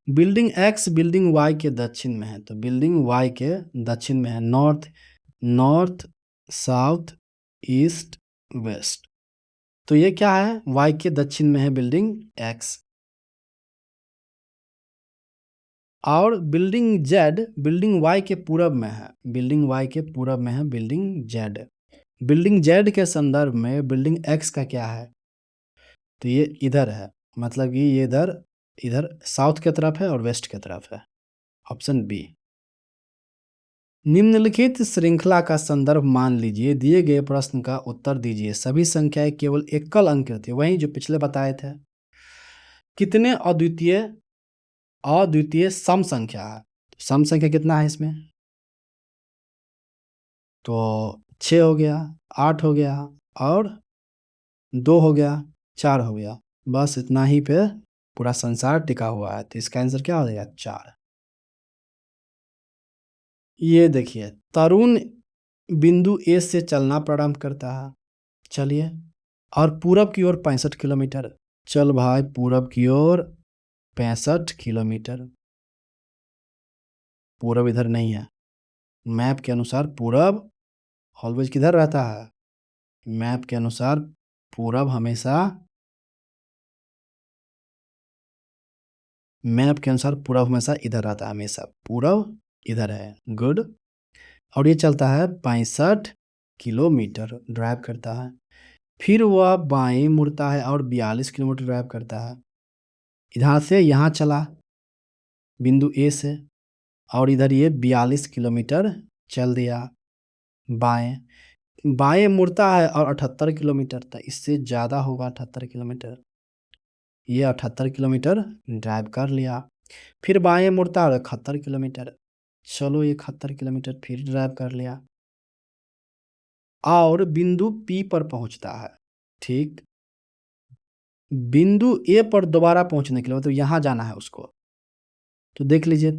बिल्डिंग एक्स बिल्डिंग वाई के दक्षिण में है, तो बिल्डिंग वाई के दक्षिण में है। North, north south east west, तो ये क्या है? वाई के दक्षिण में है बिल्डिंग एक्स। और बिल्डिंग जेड बिल्डिंग वाई के पूरब में है। बिल्डिंग वाई के पूरब में है बिल्डिंग जेड। बिल्डिंग जेड के संदर्भ में बिल्डिंग एक्स का क्या है? तो ये इधर है, मतलब कि ये इधर इधर साउथ की तरफ है और वेस्ट की तरफ है। Option B. निम्नलिखित श्रृंखला का संदर्भ मान लीजिए, दिए गए प्रश्न का उत्तर दीजिए। सभी संख्याएं केवल एकल अंक की होती है, वही जो पिछले बताए थे। कितने अद्वितीय अद्वितीय सम संख्या है? सम संख्या कितना है इसमें? तो 6 हो गया, 8 हो गया, और 2 हो गया, 4 हो गया। बस इतना ही पे पूरा संसार टिका हुआ है, तो इसका आंसर क्या हो जाएगा? 4। ये देखिए, तरुण बिंदु ए से चलना प्रारंभ करता है, चलिए, और पूरब की ओर 65 किलोमीटर। चल भाई, पूरब की ओर 65 किलोमीटर। पूरब इधर नहीं है। मैप के अनुसार पूरब ऑलवेज किधर रहता है? मैप के अनुसार पूरब हमेशा, मैप के अनुसार पूरब हमेशा इधर रहता है, हमेशा पूरब इधर है। गुड। और ये चलता है 65 किलोमीटर ड्राइव करता है। फिर वह बाएं मुड़ता है और 42 किलोमीटर ड्राइव करता है। इधर से यहाँ चला बिंदु ए से, और इधर ये 42 किलोमीटर चल दिया बाएं। बाएं मुड़ता है और 78 किलोमीटर, तक इससे ज़्यादा होगा 78 किलोमीटर। ये 78 किलोमीटर ड्राइव कर लिया। फिर बाएं मुड़ता है और 71 किलोमीटर। चलो 71 किलोमीटर फिर ड्राइव कर लिया, और बिंदु पी पर पहुंचता है, ठीक। बिंदु ए पर दोबारा पहुंचने के लिए मतलब यहाँ जाना है उसको, तो देख लीजिए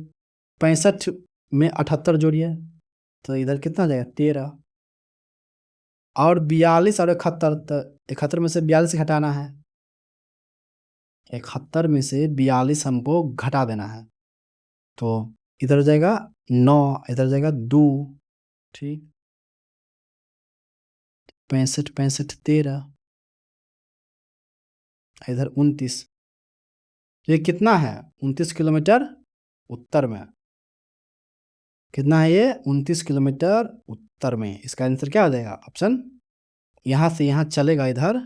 65 में 78 जोड़िए, तो इधर कितना जाएगा? 13। और 42 और 71, तो 71 में से 42 घटाना है। 71 में से 42 हमको घटा देना है, तो इधर हो जाएगा 9, इधर जाएगा 2, ठीक। 65 65 13, इधर 29, तो ये कितना है? 29 किलोमीटर उत्तर में। कितना है ये? 29 किलोमीटर उत्तर में। इसका आंसर क्या हो जाएगा? ऑप्शन, यहाँ से यहाँ चलेगा इधर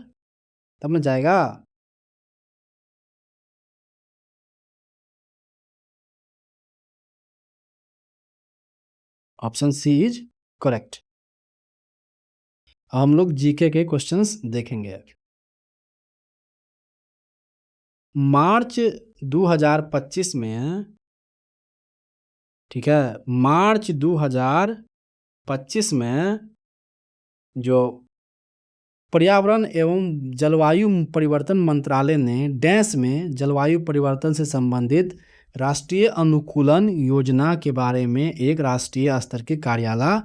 तब ना जाएगा। Option C is correct. हम लोग जीके के क्वेश्चंस देखेंगे। मार्च 2025 में, ठीक है, मार्च 2025 में जो पर्यावरण एवं जलवायु परिवर्तन मंत्रालय ने डैश में जलवायु परिवर्तन से संबंधित राष्ट्रीय अनुकूलन योजना के बारे में एक राष्ट्रीय स्तर की कार्यशाला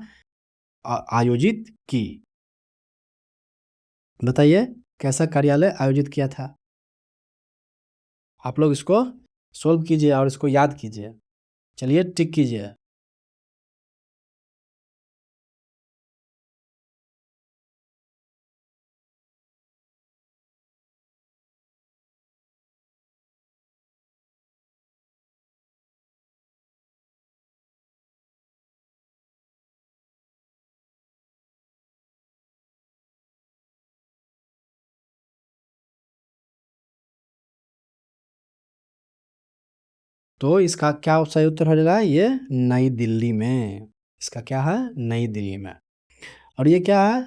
आयोजित की। बताइए कैसा कार्यालय आयोजित किया था? आप लोग इसको सोल्व कीजिए और इसको याद कीजिए। चलिए टिक कीजिए। तो इसका क्या सही उत्तर हो जाएगा? ये नई दिल्ली में। इसका क्या है? नई दिल्ली में। और ये क्या है?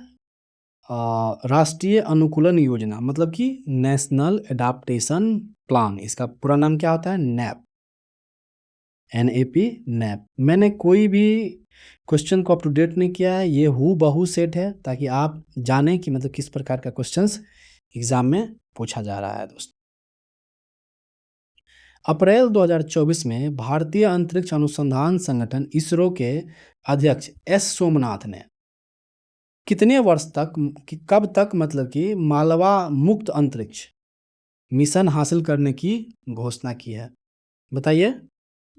राष्ट्रीय अनुकूलन योजना, मतलब कि नेशनल एडाप्टेशन प्लान। इसका पूरा नाम क्या होता है? नैप। NAP, nap. मैंने कोई भी क्वेश्चन को अप टू डेट नहीं किया है, ये हूबहू सेट है ताकि आप जानें कि मतलब किस प्रकार का क्वेश्चंस एग्जाम में पूछा जा रहा है दोस्त। अप्रैल 2024 में भारतीय अंतरिक्ष अनुसंधान संगठन इसरो के अध्यक्ष S सोमनाथ ने कितने वर्ष तक, कब तक मतलब कि मालवा मुक्त अंतरिक्ष मिशन हासिल करने की घोषणा की है? बताइए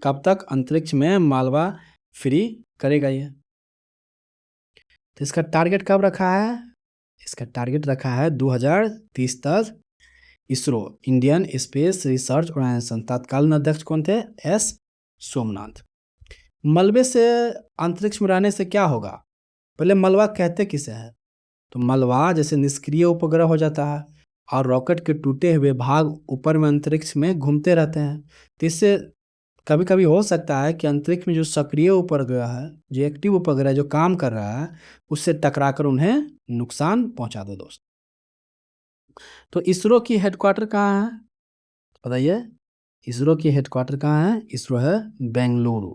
कब तक अंतरिक्ष में मालवा फ्री करेगा ये? तो इसका टारगेट कब रखा है? इसका टारगेट रखा है 2030 तक। ISRO, Indian Space Research Organisation, तत्कालीन अध्यक्ष कौन थे? S सोमनाथ। मलबे से अंतरिक्ष में रहने से क्या होगा? पहले मलबा कहते किसे हैं? तो मलबा जैसे निष्क्रिय उपग्रह हो जाता है और रॉकेट के टूटे हुए भाग ऊपर में अंतरिक्ष में घूमते रहते हैं। तो इससे कभी कभी हो सकता है कि अंतरिक्ष में जो सक्रिय उपग्रह है, जो एक्टिव उपग्रह जो काम कर रहा है, उससे टकराकर उन्हें नुकसान पहुंचा दो दोस्त। तो इसरो की हेडक्वार्टर कहाँ है? बताइए इसरो की हेडक्वार्टर कहाँ है? इसरो है बेंगलुरु।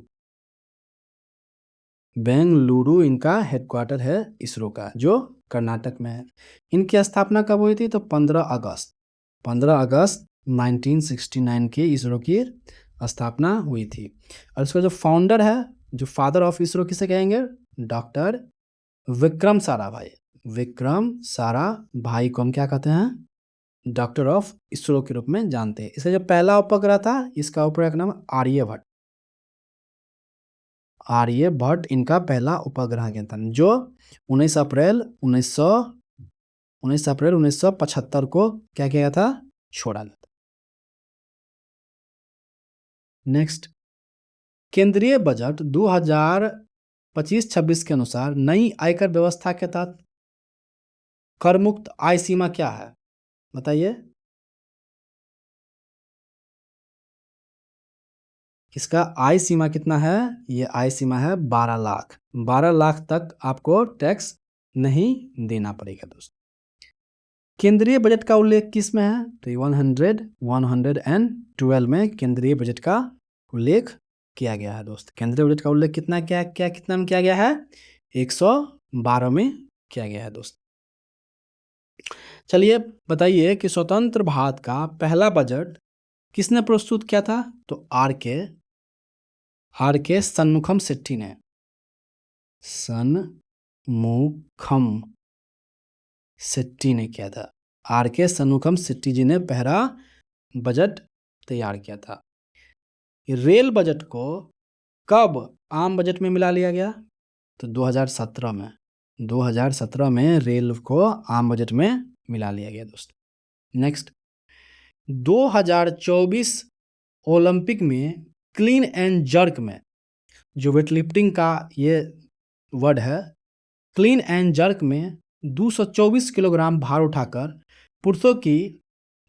बेंगलुरु इनका हेडक्वार्टर है इसरो का, जो कर्नाटक में है। इनकी स्थापना कब हुई थी? तो 15 अगस्त 1969 की इसरो की स्थापना हुई थी। और इसका जो फाउंडर है, जो फादर ऑफ इसरो किसे कहेंगे? डॉक्टर विक्रम साराभाई। विक्रम साराभाई को हम क्या कहते हैं? डॉक्टर ऑफ इसरो के रूप में जानते हैं। इसका जो पहला उपग्रह था, इसका उपग्रह का नाम आर्यभट्ट। आर्यभट्ट इनका पहला उपग्रह था, जो 19 अप्रैल 1975 को क्या किया था? छोड़ा गया था। नेक्स्ट, केंद्रीय बजट 2025-26 के अनुसार नई आयकर व्यवस्था के तहत कर मुक्त आय सीमा क्या है? बताइए। इसका आय सीमा कितना है? ये आय सीमा है 12 लाख। 12 लाख तक आपको टैक्स नहीं देना पड़ेगा दोस्त। केंद्रीय बजट का उल्लेख किस में है? तो 112 में केंद्रीय बजट का उल्लेख किया गया है दोस्त। केंद्रीय बजट का उल्लेख कितना कितना में किया गया है? 112 में किया गया है दोस्त। चलिए बताइए कि स्वतंत्र भारत का पहला बजट किसने प्रस्तुत किया था? तो आर के सन्मुखम सेट्टी ने। सन्मुखम सेट्टी ने किया था। आर के सन्मुखम सेट्टी जी ने पहला बजट तैयार किया था। रेल बजट को कब आम बजट में मिला लिया गया? तो 2017 में। 2017 में रेल को आम बजट में मिला लिया गया दोस्त। नेक्स्ट, 2024 ओलंपिक में क्लीन एंड जर्क में, जो वेट लिफ्टिंग का ये वर्ड है, क्लीन एंड जर्क में 224 किलोग्राम भार उठाकर पुरुषों की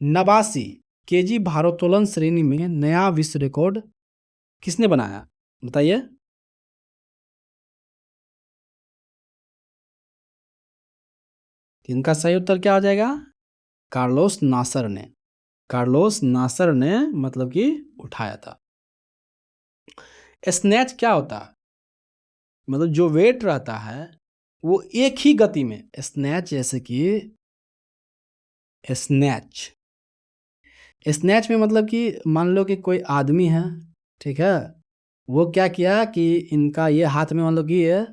89 केजी भारोत्तोलन श्रेणी में नया विश्व रिकॉर्ड किसने बनाया? बताइए। इनका सही उत्तर क्या हो जाएगा? कार्लोस नासर ने। कार्लोस नासर ने मतलब कि उठाया था। स्नैच क्या होता है? मतलब जो वेट रहता है वो एक ही गति में, स्नैच जैसे कि स्नैच, स्नैच में मतलब कि मान लो कि कोई आदमी है, ठीक है, वो क्या किया कि इनका ये हाथ में मान लो कि ये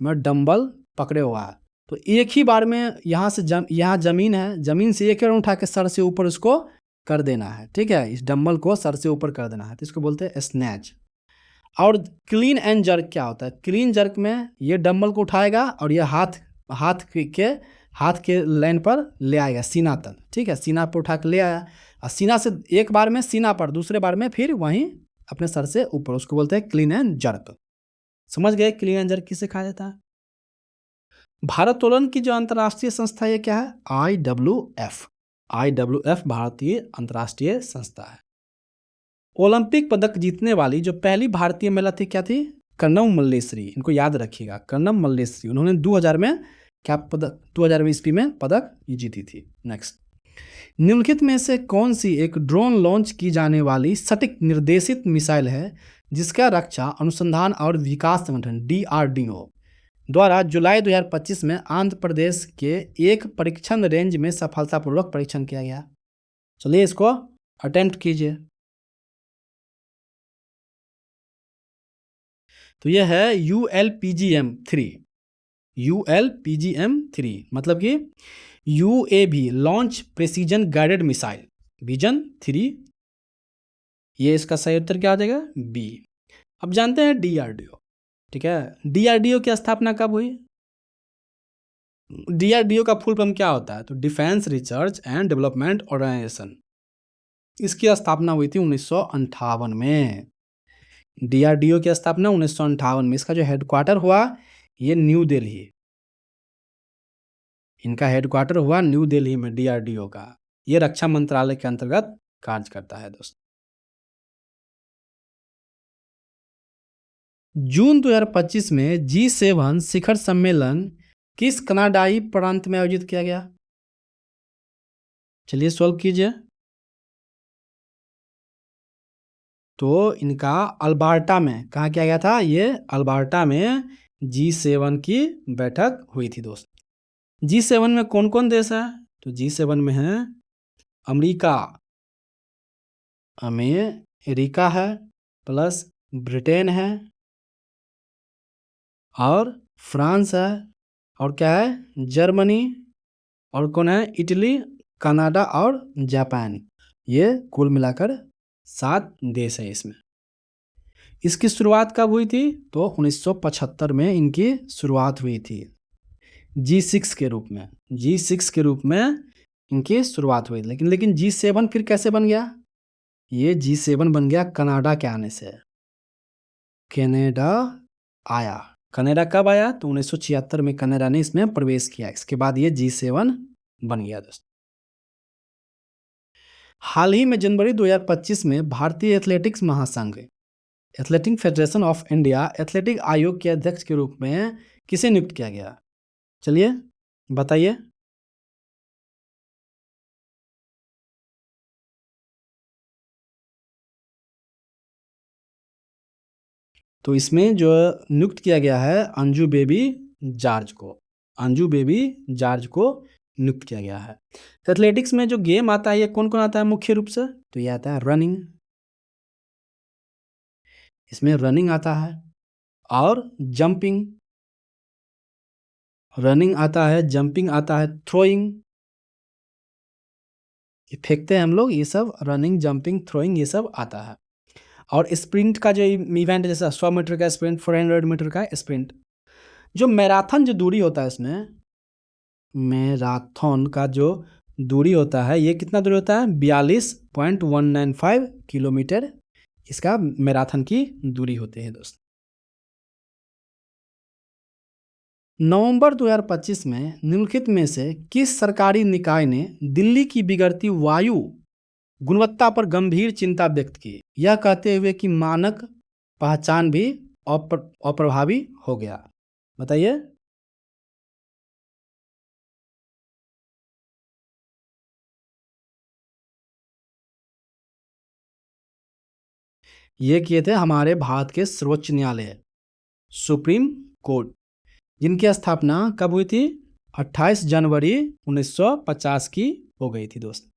मैं डंबल पकड़े हुआ है, तो एक ही बार में यहाँ से यहाँ जमीन है, जमीन से एक बार उठा के सर से ऊपर उसको कर देना है, ठीक है, इस डंबल को सर से ऊपर कर देना है, तो इसको बोलते हैं स्नैच। और क्लीन एंड जर्क क्या होता है? क्लीन जर्क में ये डंबल को उठाएगा और ये हाथ के लाइन पर ले आएगा सीना तक, ठीक है, सीना पर उठा के ले आया और सीना से एक बार में सीना पर, दूसरे बार में फिर वहीं अपने सर से ऊपर, उसको बोलते हैं क्लीन एंड जर्क। समझ गए क्लीन एंड जर्क किसे कहा जाता है? भारोत्तोलन की जो अंतर्राष्ट्रीय संस्था है क्या है? IWF। IWF भारतीय अंतर्राष्ट्रीय संस्था है। ओलंपिक पदक जीतने वाली जो पहली भारतीय महिला थी क्या थी? कर्णम मल्लेश्वरी। इनको याद रखिएगा, कर्णम मल्लेश्वरी। उन्होंने 2000 में क्या पदक, 2000 ईस्वी में पदक जीती थी। नेक्स्ट, निम्नलिखित में से कौन सी एक ड्रोन लॉन्च की जाने वाली सटीक निर्देशित मिसाइल है जिसका रक्षा अनुसंधान और विकास संगठन DRDO द्वारा जुलाई 2025 में आंध्र प्रदेश के एक परीक्षण रेंज में सफलतापूर्वक परीक्षण किया गया? चलिए इसको अटेम्प्ट कीजिए। तो यह है ULPGM-3। ULPGM-3 मतलब कि UAV launch precision guided missile vision 3। ये इसका सही उत्तर क्या हो जाएगा? बी। अब जानते हैं DRDO, ठीक है, DRDO की स्थापना कब हुई? DRDO का फुल फॉर्म क्या होता है? तो Defence Research and Development Organisation. इसकी स्थापना हुई थी 1958 में। DRDO की स्थापना 1958 में। इसका जो हेडक्वार्टर हुआ ये न्यू दिल्ली, इनका हेडक्वार्टर हुआ न्यू दिल्ली में DRDO का। ये रक्षा मंत्रालय के अंतर्गत कार्य करता है दोस्त। जून 2025 में G7 शिखर सम्मेलन किस कनाडाई प्रांत में आयोजित किया गया? चलिए सॉल्व कीजिए। तो इनका अल्बर्टा में, कहाँ किया गया था? ये अल्बर्टा में G7 की बैठक हुई थी दोस्त। G7 में कौन कौन देश है? तो G7 में है अमेरिका है, प्लस ब्रिटेन है, और फ्रांस है, और क्या है? जर्मनी, और कौन है? इटली, कनाडा और जापान। ये कुल मिलाकर 7 देश है इसमें। इसकी शुरुआत कब हुई थी? तो 1975 में इनकी शुरुआत हुई थी। G6 के रूप में, G6 के रूप में इनकी शुरुआत हुई। लेकिन G7 फिर कैसे बन गया? ये G7 बन गया कनाडा के आने से। कनाडा आया। कनाडा कब आया? तो 1976 में कनाडा ने इसमें प्रवेश किया। इसके बाद ये G7 बन गया दोस्त। हाल ही में जनवरी 2025 में भारतीय एथलेटिक्स महासंघ, athletic federation of India, athletic आयोग के अध्यक्ष के रूप में किसे नियुक्त किया गया? चलिए बताइए। तो इसमें जो नियुक्त किया गया है अंजू बेबी जॉर्ज को, अंजू बेबी जॉर्ज को नियुक्त किया गया है। एथलेटिक्स में जो गेम आता है ये कौन कौन आता है मुख्य रूप से? तो ये आता है रनिंग, इसमें रनिंग आता है, और जंपिंग, रनिंग आता है, जंपिंग आता है, थ्रोइंग, ये फेंकते हैं हम लोग, ये सब रनिंग, जंपिंग, थ्रोइंग ये सब आता है। और स्प्रिंट का जो इवेंट, जैसा 100 मीटर का स्प्रिंट, 400 मीटर का स्प्रिंट, जो मैराथन जो दूरी होता है इसमें, मैराथन का जो दूरी होता है ये कितना दूरी होता है? 42.195 किलोमीटर इसका मैराथन की दूरी होती है दोस्त। नवंबर 2025 में निम्नलिखित में से किस सरकारी निकाय ने दिल्ली की बिगड़ती वायु गुणवत्ता पर गंभीर चिंता व्यक्त की, यह कहते हुए कि मानक पहचान भी अप्रभावी हो गया? बताइए। ये किए थे हमारे भारत के सर्वोच्च न्यायालय सुप्रीम कोर्ट, जिनकी स्थापना कब हुई थी? 28 जनवरी 1950 की हो गई थी दोस्त।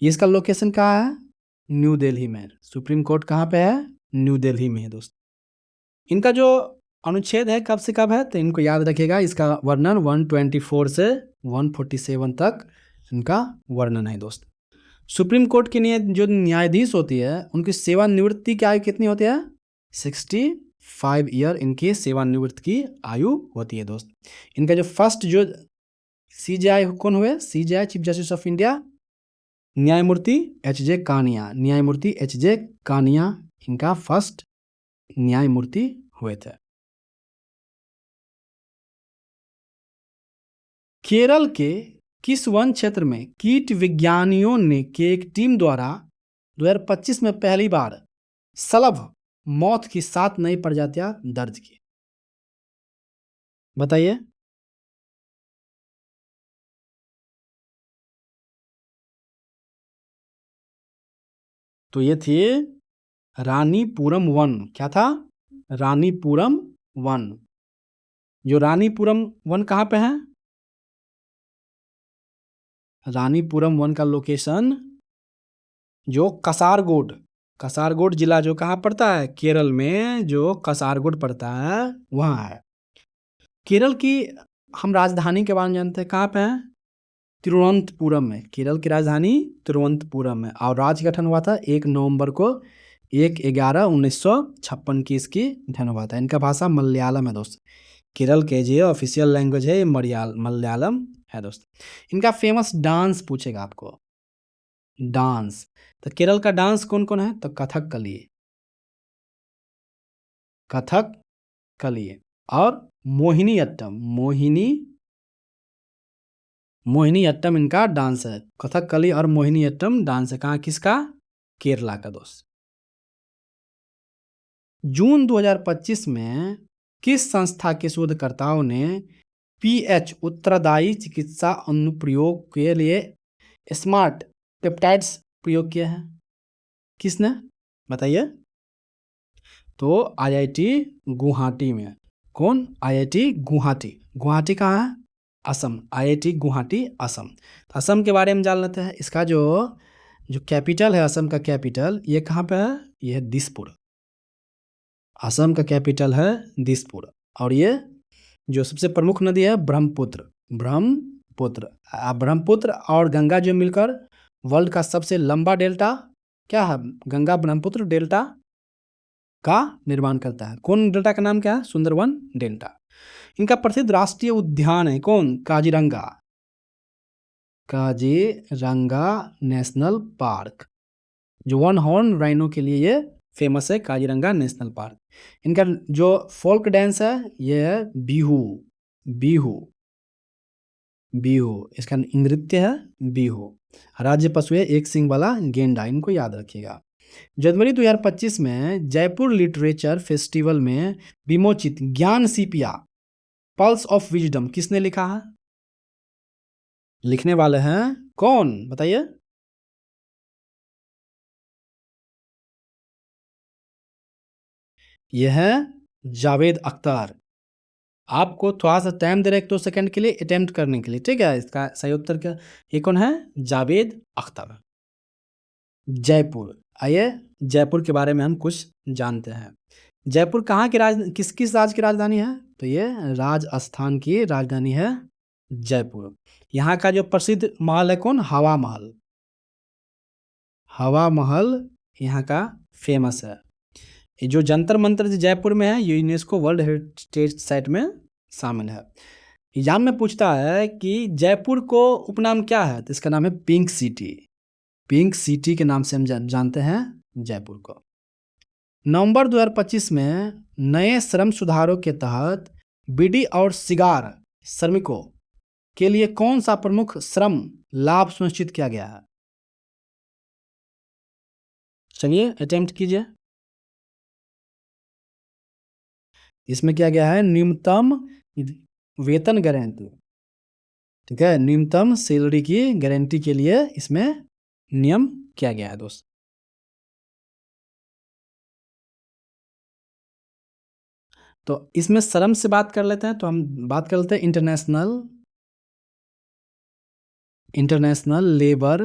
ये इसका लोकेशन कहाँ है? न्यू दिल्ली में। सुप्रीम कोर्ट कहाँ पे है? न्यू दिल्ली में है दोस्त। इनका जो अनुच्छेद है कब से कब है, तो इनको याद रखिएगा। इसका वर्णन 124 से 147 तक इनका वर्णन है दोस्त। सुप्रीम कोर्ट के जो न्यायाधीश होती है उनकी सेवानिवृत्ति की आयु कितनी होती है? 65 ईयर इनकी सेवानिवृत्ति की आयु होती है दोस्त। इनका जो फर्स्ट जो सीजेआई कौन हुए? CJI chief justice of India न्यायमूर्ति एच.जे. कानिया। न्यायमूर्ति एच.जे. कानिया इनका फर्स्ट न्यायमूर्ति हुए थे। केरल के किस वन क्षेत्र में कीट विज्ञानियों ने की एक टीम द्वारा 2025 में पहली बार सलभ मौत की 7 नई प्रजातियां दर्ज की? बताइए। तो ये थी रानीपुरम वन। क्या था? रानीपुरम वन। जो रानीपुरम वन कहाँ पे है? रानीपुरम वन का लोकेशन जो कसारगोड जिला जो कहाँ पड़ता है? केरल में जो कसारगोड पड़ता है वहाँ है। केरल की हम राजधानी के बारे में जानते हैं, कहाँ पे है? तिरुवनंतपुरम में। केरल की राजधानी तिरुवनंतपुरम में। और राज्य गठन हुआ था 1 नवंबर को 1/11/1956 की इसकी निधन हुआ था। इनका भाषा मलयालम है दोस्त। केरल के जो ऑफिशियल लैंग्वेज है मलयालम है दोस्त। इनका फेमस डांस पूछेगा आपको। डांस तो केरल का डांस कौन कौन है? तो कथकली और मोहिनी अट्टम इनका डांस है। कथकली और मोहिनी अट्टम डांस है। कहाँ? किसका? केरला का दोस्त। जून 2025 में किस संस्था के शोधकर्ताओं ने पीएच उत्तरदायी चिकित्सा अनुप्रयोग के लिए स्मार्ट पेप्टाइड्स प्रयोग किया है? किसने? बताइए। तो आईआईटी गुवाहाटी में। कौन? आईआईटी गुवाहाटी कहाँ है? असम। आईआईटी गुवाहाटी असम। तो असम के बारे में जान लेते हैं। इसका जो कैपिटल है, असम का कैपिटल ये कहाँ पे है? ये है दिसपुर। असम का कैपिटल है दिसपुर। और ये जो सबसे प्रमुख नदी है ब्रह्मपुत्र और गंगा जो मिलकर वर्ल्ड का सबसे लंबा डेल्टा क्या है? गंगा ब्रह्मपुत्र डेल्टा का निर्माण करता है। कौन डेल्टा का नाम क्या है? सुंदरवन डेल्टा। इनका प्रसिद्ध राष्ट्रीय उद्यान है कौन? Kaziranga national park. जो वन हॉर्न राइनो के लिए ये फेमस है, काजीरंगा नेशनल पार्क। इनका जो फोल्क डांस है ये है बिहू। इसका नृत्य है बिहू। राज्य पशु है एक सिंग वाला गेंडा। इनको याद रखिएगा। जनवरी 2025 में जयपुर लिटरेचर फेस्टिवल में विमोचित ज्ञान सीपिया पल्स ऑफ विजडम किसने लिखा है? लिखने वाले हैं कौन? बताइए। यह है जावेद अख्तर। आपको थोड़ा सा टाइम दे रहे 1-2 सेकंड के लिए अटेम्प्ट करने के लिए, ठीक है? इसका सही उत्तर क्या? ये कौन है? जावेद अख्तर। जयपुर। आइए जयपुर के बारे में हम कुछ जानते हैं। जयपुर कहाँ की किस राज्य की राजधानी है? तो ये राजस्थान की राजधानी है जयपुर। यहाँ का जो प्रसिद्ध महल है कौन? हवा महल यहाँ का फेमस है। ये जो जंतर मंतर जयपुर में है ये यूनेस्को वर्ल्ड हेरिटेज साइट में शामिल है। एग्जाम में पूछता है कि जयपुर को उपनाम क्या है? तो इसका नाम है पिंक सिटी के नाम से हम जानते हैं जयपुर को। नवंबर 2025 में नए श्रम सुधारों के तहत बीड़ी और सिगार श्रमिकों के लिए कौन सा प्रमुख श्रम लाभ सुनिश्चित किया गया है? चलिए अटेम्प्ट कीजिए। इसमें क्या गया है? न्यूनतम वेतन गारंटी। ठीक है, न्यूनतम सैलरी की गारंटी के लिए इसमें नियम किया गया है दोस्त। तो इसमें श्रम से बात कर लेते हैं, तो हम बात कर लेते हैं इंटरनेशनल लेबर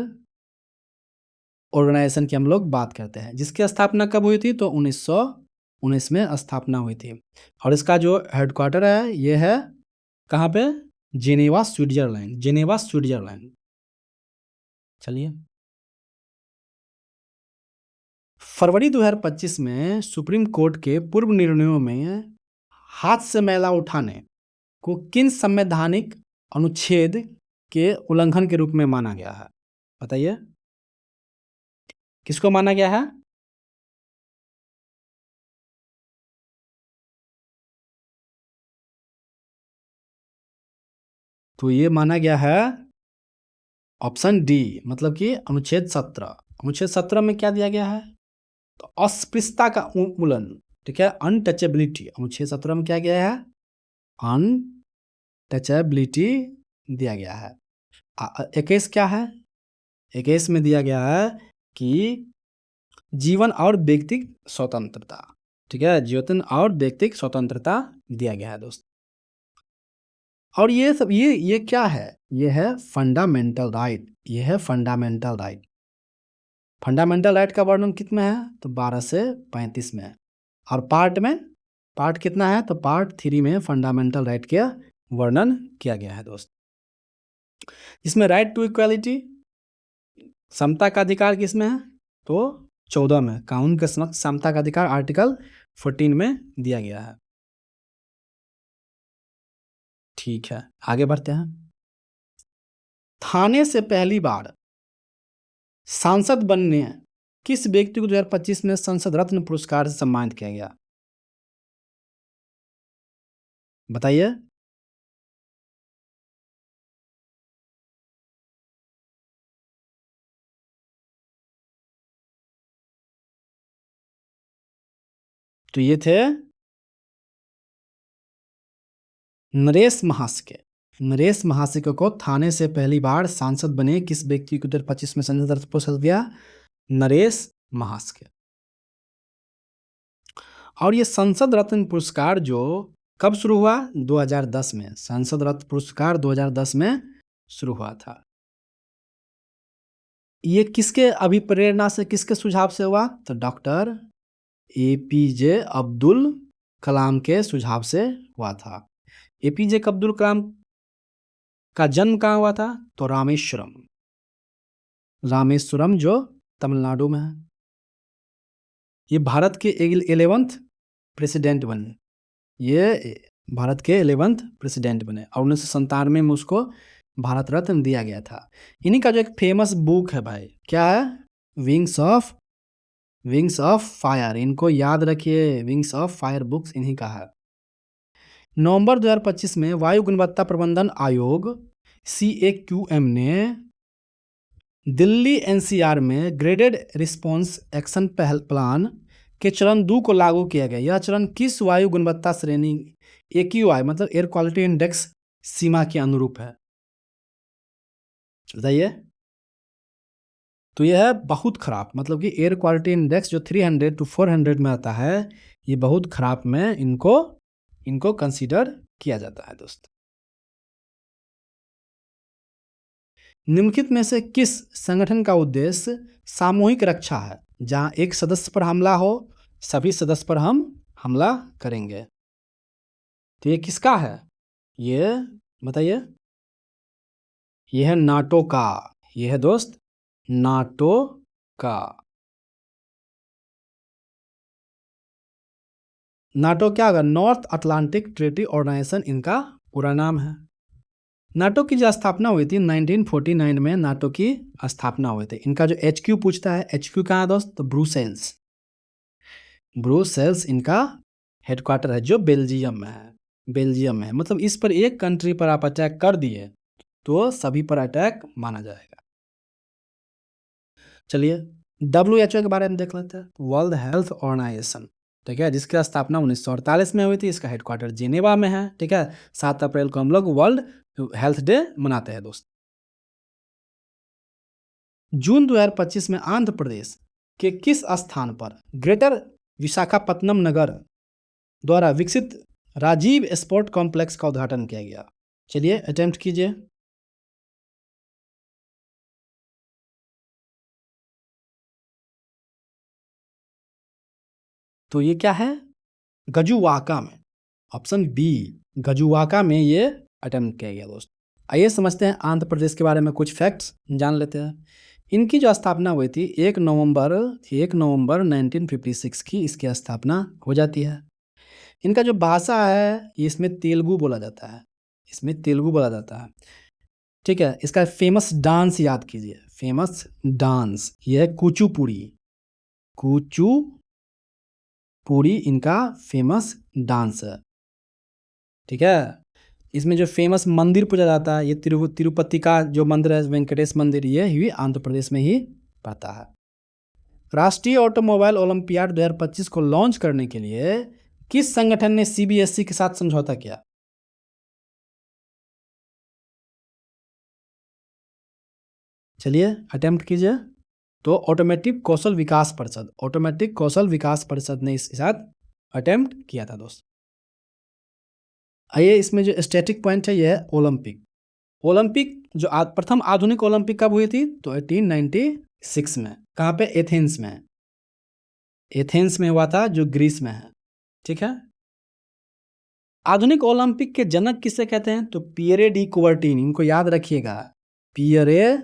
ऑर्गेनाइजेशन की हम लोग बात करते हैं, जिसकी स्थापना कब हुई थी? तो 1919 में स्थापना हुई थी। और इसका जो हेडक्वार्टर है ये है कहाँ पे? Geneva Switzerland. चलिए, फरवरी 2025 में सुप्रीम कोर्ट के पूर्व निर्णयों में हाथ से मैला उठाने को किन संवैधानिक अनुच्छेद के उल्लंघन के रूप में माना गया है? बताइए, किसको माना गया है? तो ये माना गया है ऑप्शन डी, मतलब कि अनुच्छेद 17। अनुच्छेद 17 में क्या दिया गया है? तो अस्पृश्यता का उन्मूलन। ठीक है, अनटचेबिलिटी। अनुच्छेद 17 में क्या गया है? अनटचेबिलिटी दिया गया है। 21 क्या है? 21 में दिया गया है कि जीवन और व्यक्तिगत स्वतंत्रता। ठीक है, जीवन और व्यक्तिगत स्वतंत्रता दिया गया है दोस्त। और ये सब ये क्या है? ये है फंडामेंटल राइट। ये है फंडामेंटल राइट। फंडामेंटल राइट का वर्णन कितना है? तो 12 से 35 में है। और पार्ट कितना है? तो पार्ट 3 में फंडामेंटल राइट के वर्णन किया गया है दोस्त। इसमें राइट टू इक्वालिटी, समता का अधिकार किसमें है? तो 14 में, कानून के समक्ष समता का अधिकार आर्टिकल 14 में दिया गया है। ठीक है, आगे बढ़ते हैं। थाने से पहली बार सांसद बनने किस व्यक्ति को 2025 में संसद रत्न पुरस्कार से सम्मानित किया गया? बताइए। तो ये थे नरेश महाशय को थाने से पहली बार सांसद बने किस व्यक्ति को 2025 में संसद रत्न पुरस्कार दिया? नरेश महाशय। और ये संसद रत्न पुरस्कार जो कब शुरू हुआ? 2010 में। संसद रत्न पुरस्कार 2010 में शुरू हुआ था। ये किसके अभिप्रेरणा से, किसके सुझाव से हुआ? तो डॉक्टर एपीजे अब्दुल कलाम के सुझाव से हुआ था। एपीजे अब्दुल कलाम का जन्म कहाँ हुआ था? तो रामेश्वरम जो तमिलनाडु में है। ये भारत के 11th प्रेसिडेंट बने। ये भारत के 11th प्रेसिडेंट बने और 1997 में उसको भारत रत्न दिया गया था। इन्हीं का जो एक फेमस बुक है भाई, क्या है? Wings of fire. इनको याद रखिए, विंग्स ऑफ फायर बुक्स इन्हीं का है। नवंबर 2025 में वायु गुणवत्ता प्रबंधन आयोग CAQM ने दिल्ली NCR में ग्रेडेड रिस्पॉन्स एक्शन प्लान के चरण 2 को लागू किया गया। यह चरण किस वायु गुणवत्ता श्रेणी AQI मतलब एयर क्वालिटी इंडेक्स सीमा के अनुरूप है? बताइए। तो यह है बहुत खराब, मतलब कि एयर क्वालिटी इंडेक्स जो 300 to 400 में आता है, ये बहुत खराब में इनको कंसीडर किया जाता है दोस्त। निम्नलिखित में से किस संगठन का उद्देश्य सामूहिक रक्षा है? जहां एक सदस्य पर हमला हो, सभी सदस्य पर हम हमला करेंगे। तो ये किसका है? ये बताइए। ये है नाटो का। ये है दोस्त नाटो का। नाटो क्या होगा? नॉर्थ अटलांटिक ट्रीटी ऑर्गेनाइजेशन इनका पूरा नाम है। नाटो की जो स्थापना हुई थी 1949 में, नाटो की स्थापना हुई थी। इनका जो HQ पूछता है, HQ कहाँ है दोस्त? तो ब्रुसेल्स। ब्रुसेल्स इनका हेडक्वार्टर है, जो बेल्जियम में है। बेल्जियम में है, मतलब इस पर एक कंट्री पर आप अटैक कर दिए तो सभी पर अटैक माना जाएगा। चलिए WHO के बारे में देख लेते हैं। वर्ल्ड हेल्थ ऑर्गेनाइजेशन, ठीक है, जिसकी स्थापना 1948 में हुई थी। इसका हेडक्वार्टर जिनेवा में है, ठीक है। 7 अप्रैल को हम लोग वर्ल्ड हेल्थ डे मनाते हैं दोस्त। जून 2025 में आंध्र प्रदेश के किस स्थान पर ग्रेटर विशाखापत्तनम नगर द्वारा विकसित राजीव स्पोर्ट कॉम्प्लेक्स का उद्घाटन किया गया? चलिए अटेम्प्ट कीजिए। तो ये क्या है? गजुवाका में, ऑप्शन बी, गजुवाका में ये अटेम्प्ट किया गया दोस्त। आइए समझते हैं आंध्र प्रदेश के बारे में कुछ फैक्ट्स जान लेते हैं। इनकी जो स्थापना हुई थी 1 नवंबर 1956 की इसकी स्थापना हो जाती है। इनका जो भाषा है इसमें तेलुगु बोला जाता है, इसमें तेलुगु बोला जाता है, ठीक है। इसका फेमस डांस याद कीजिए, फेमस डांस ये है कुचुपुड़ी। कुचुपुड़ी इनका फेमस डांस है, ठीक है। इसमें जो फेमस मंदिर पूजा जाता है ये तिरुपति का जो मंदिर है, वेंकटेश मंदिर, ये भी आंध्र प्रदेश में ही पड़ता है। राष्ट्रीय ऑटोमोबाइल ओलंपियाड 2025 को लॉन्च करने के लिए किस संगठन ने CBSE के साथ समझौता किया? चलिए अटेम्प्ट कीजिए। तो ऑटोमेटिक कौशल विकास परिषद, ऑटोमेटिक कौशल विकास परिषद ने इसके साथ अटेम्प्ट किया था दोस्त। आइए इसमें जो स्टैटिक पॉइंट है ये है ओलंपिक। ओलंपिक जो प्रथम आधुनिक ओलंपिक कब हुई थी? तो 1896 में। कहाँ पे? एथेंस में। एथेंस में हुआ था, जो ग्रीस में है, ठीक है। आधुनिक ओलंपिक के जनक किसे कहते हैं? तो पियरे डी कुबर्टीन, इनको याद रखिएगा, पियरे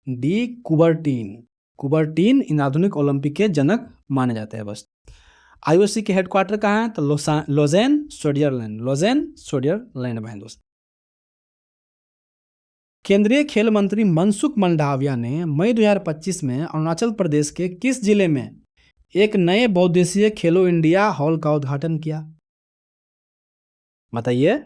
डी कुबर्टीन। कुबर्टीन इन आधुनिक ओलंपिक के जनक माने जाते हैं बस। IOC के हेडक्वार्टर कहाँ है? तो लोजेन स्विट्जरलैंड, लोजेन स्विट्जरलैंड में है दोस्त। केंद्रीय खेल मंत्री मनसुख मंडाविया ने मई 2025 में अरुणाचल प्रदेश के किस जिले में एक नए बहुउद्देशीय खेलो इंडिया हॉल का उद्घाटन किया? बताइए।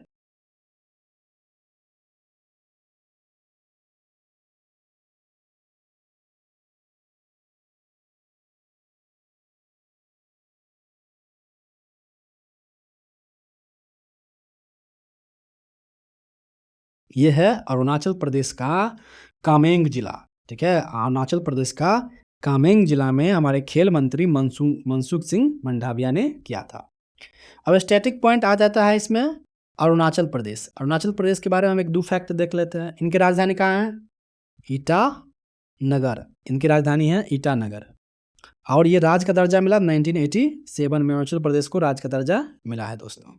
यह है अरुणाचल प्रदेश का कामेंग जिला, ठीक है। अरुणाचल प्रदेश का कामेंग जिला में हमारे खेल मंत्री मनसुख सिंह मंडाविया ने किया था। अब स्टैटिक पॉइंट आ जाता है इसमें अरुणाचल प्रदेश। अरुणाचल प्रदेश के बारे में हम एक दो फैक्ट देख लेते हैं। इनकी राजधानी कहाँ है? ईटानगर, इनकी राजधानी है ईटानगर। और ये राज्य का दर्जा मिला 1987 में, अरुणाचल प्रदेश को राज्य का दर्जा मिला है दोस्तों।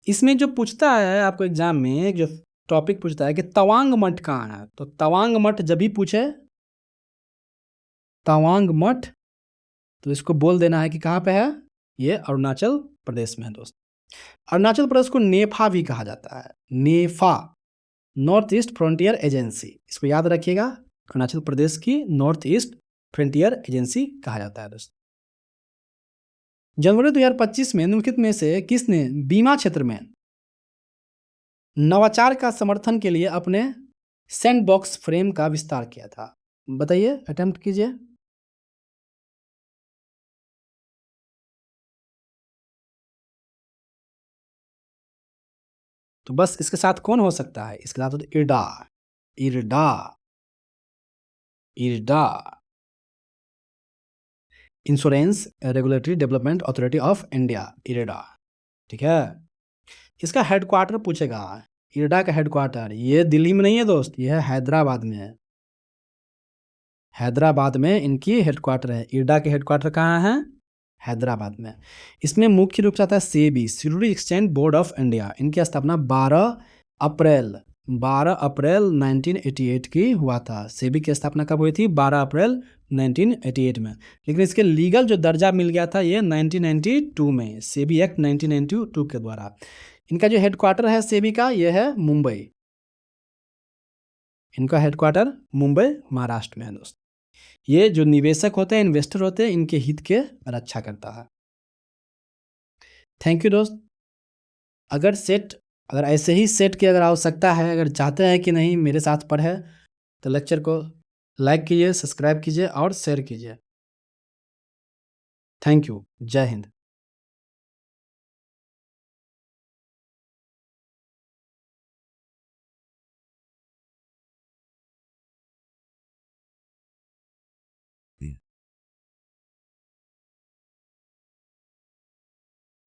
इसमें जो पूछता है आपको एग्जाम में, जो टॉपिक पूछता है कि तवांग मठ कहाँ है, तो तवांग मठ जब भी पूछे तवांग मठ, तो इसको बोल देना है कि कहाँ पे है, ये अरुणाचल प्रदेश में है दोस्त। अरुणाचल प्रदेश को नेफा भी कहा जाता है, नेफा, नॉर्थ ईस्ट फ्रंटियर एजेंसी, इसको याद रखिएगा। अरुणाचल प्रदेश की नॉर्थ ईस्ट फ्रंटियर एजेंसी कहा जाता है दोस्त। जनवरी 2025 में निम्नलिखित में से किसने बीमा क्षेत्र में नवाचार का समर्थन के लिए अपने सैंडबॉक्स फ्रेम का विस्तार किया था? बताइए, अटेम्प्ट कीजिए। तो बस इसके साथ कौन हो सकता है? इसके साथ तो IRDA, IRDA, IRDA, insurance regulatory development authority of India, IRDA, ठीक है। इसका हेडक्वार्टर पूछेगा, इरडा का हेडक्वार्टर ये दिल्ली में नहीं है दोस्त, ये है हैदराबाद में है। हैदराबाद में इनकी हेडक्वार्टर है। इरडा के हेडक्वार्टर कहाँ है? हैदराबाद में। इसमें मुख्य रूप से आता है SEBI, security exchange board of India. इनकी स्थापना 12 अप्रैल 1988 की हुआ था। सेबी की स्थापना कब हुई थी? 12 अप्रैल 1988 में। लेकिन इसके लीगल जो दर्जा मिल गया था ये 1992 में, सेबी एक्ट 1992 के द्वारा। इनका जो हेडक्वार्टर है सेबी का, ये है मुंबई। इनका हेडक्वार्टर मुंबई महाराष्ट्र में है दोस्त। ये जो निवेशक होते हैं, इन्वेस्टर होते हैं, इनके हित के रक्षा करता है। थैंक यू दोस्त। अगर ऐसे ही सेट की अगर आवश्यकता है, अगर चाहते हैं कि नहीं मेरे साथ पढ़े, तो लेक्चर को लाइक कीजिए, सब्सक्राइब कीजिए और शेयर कीजिए। Thank you. जय हिंद।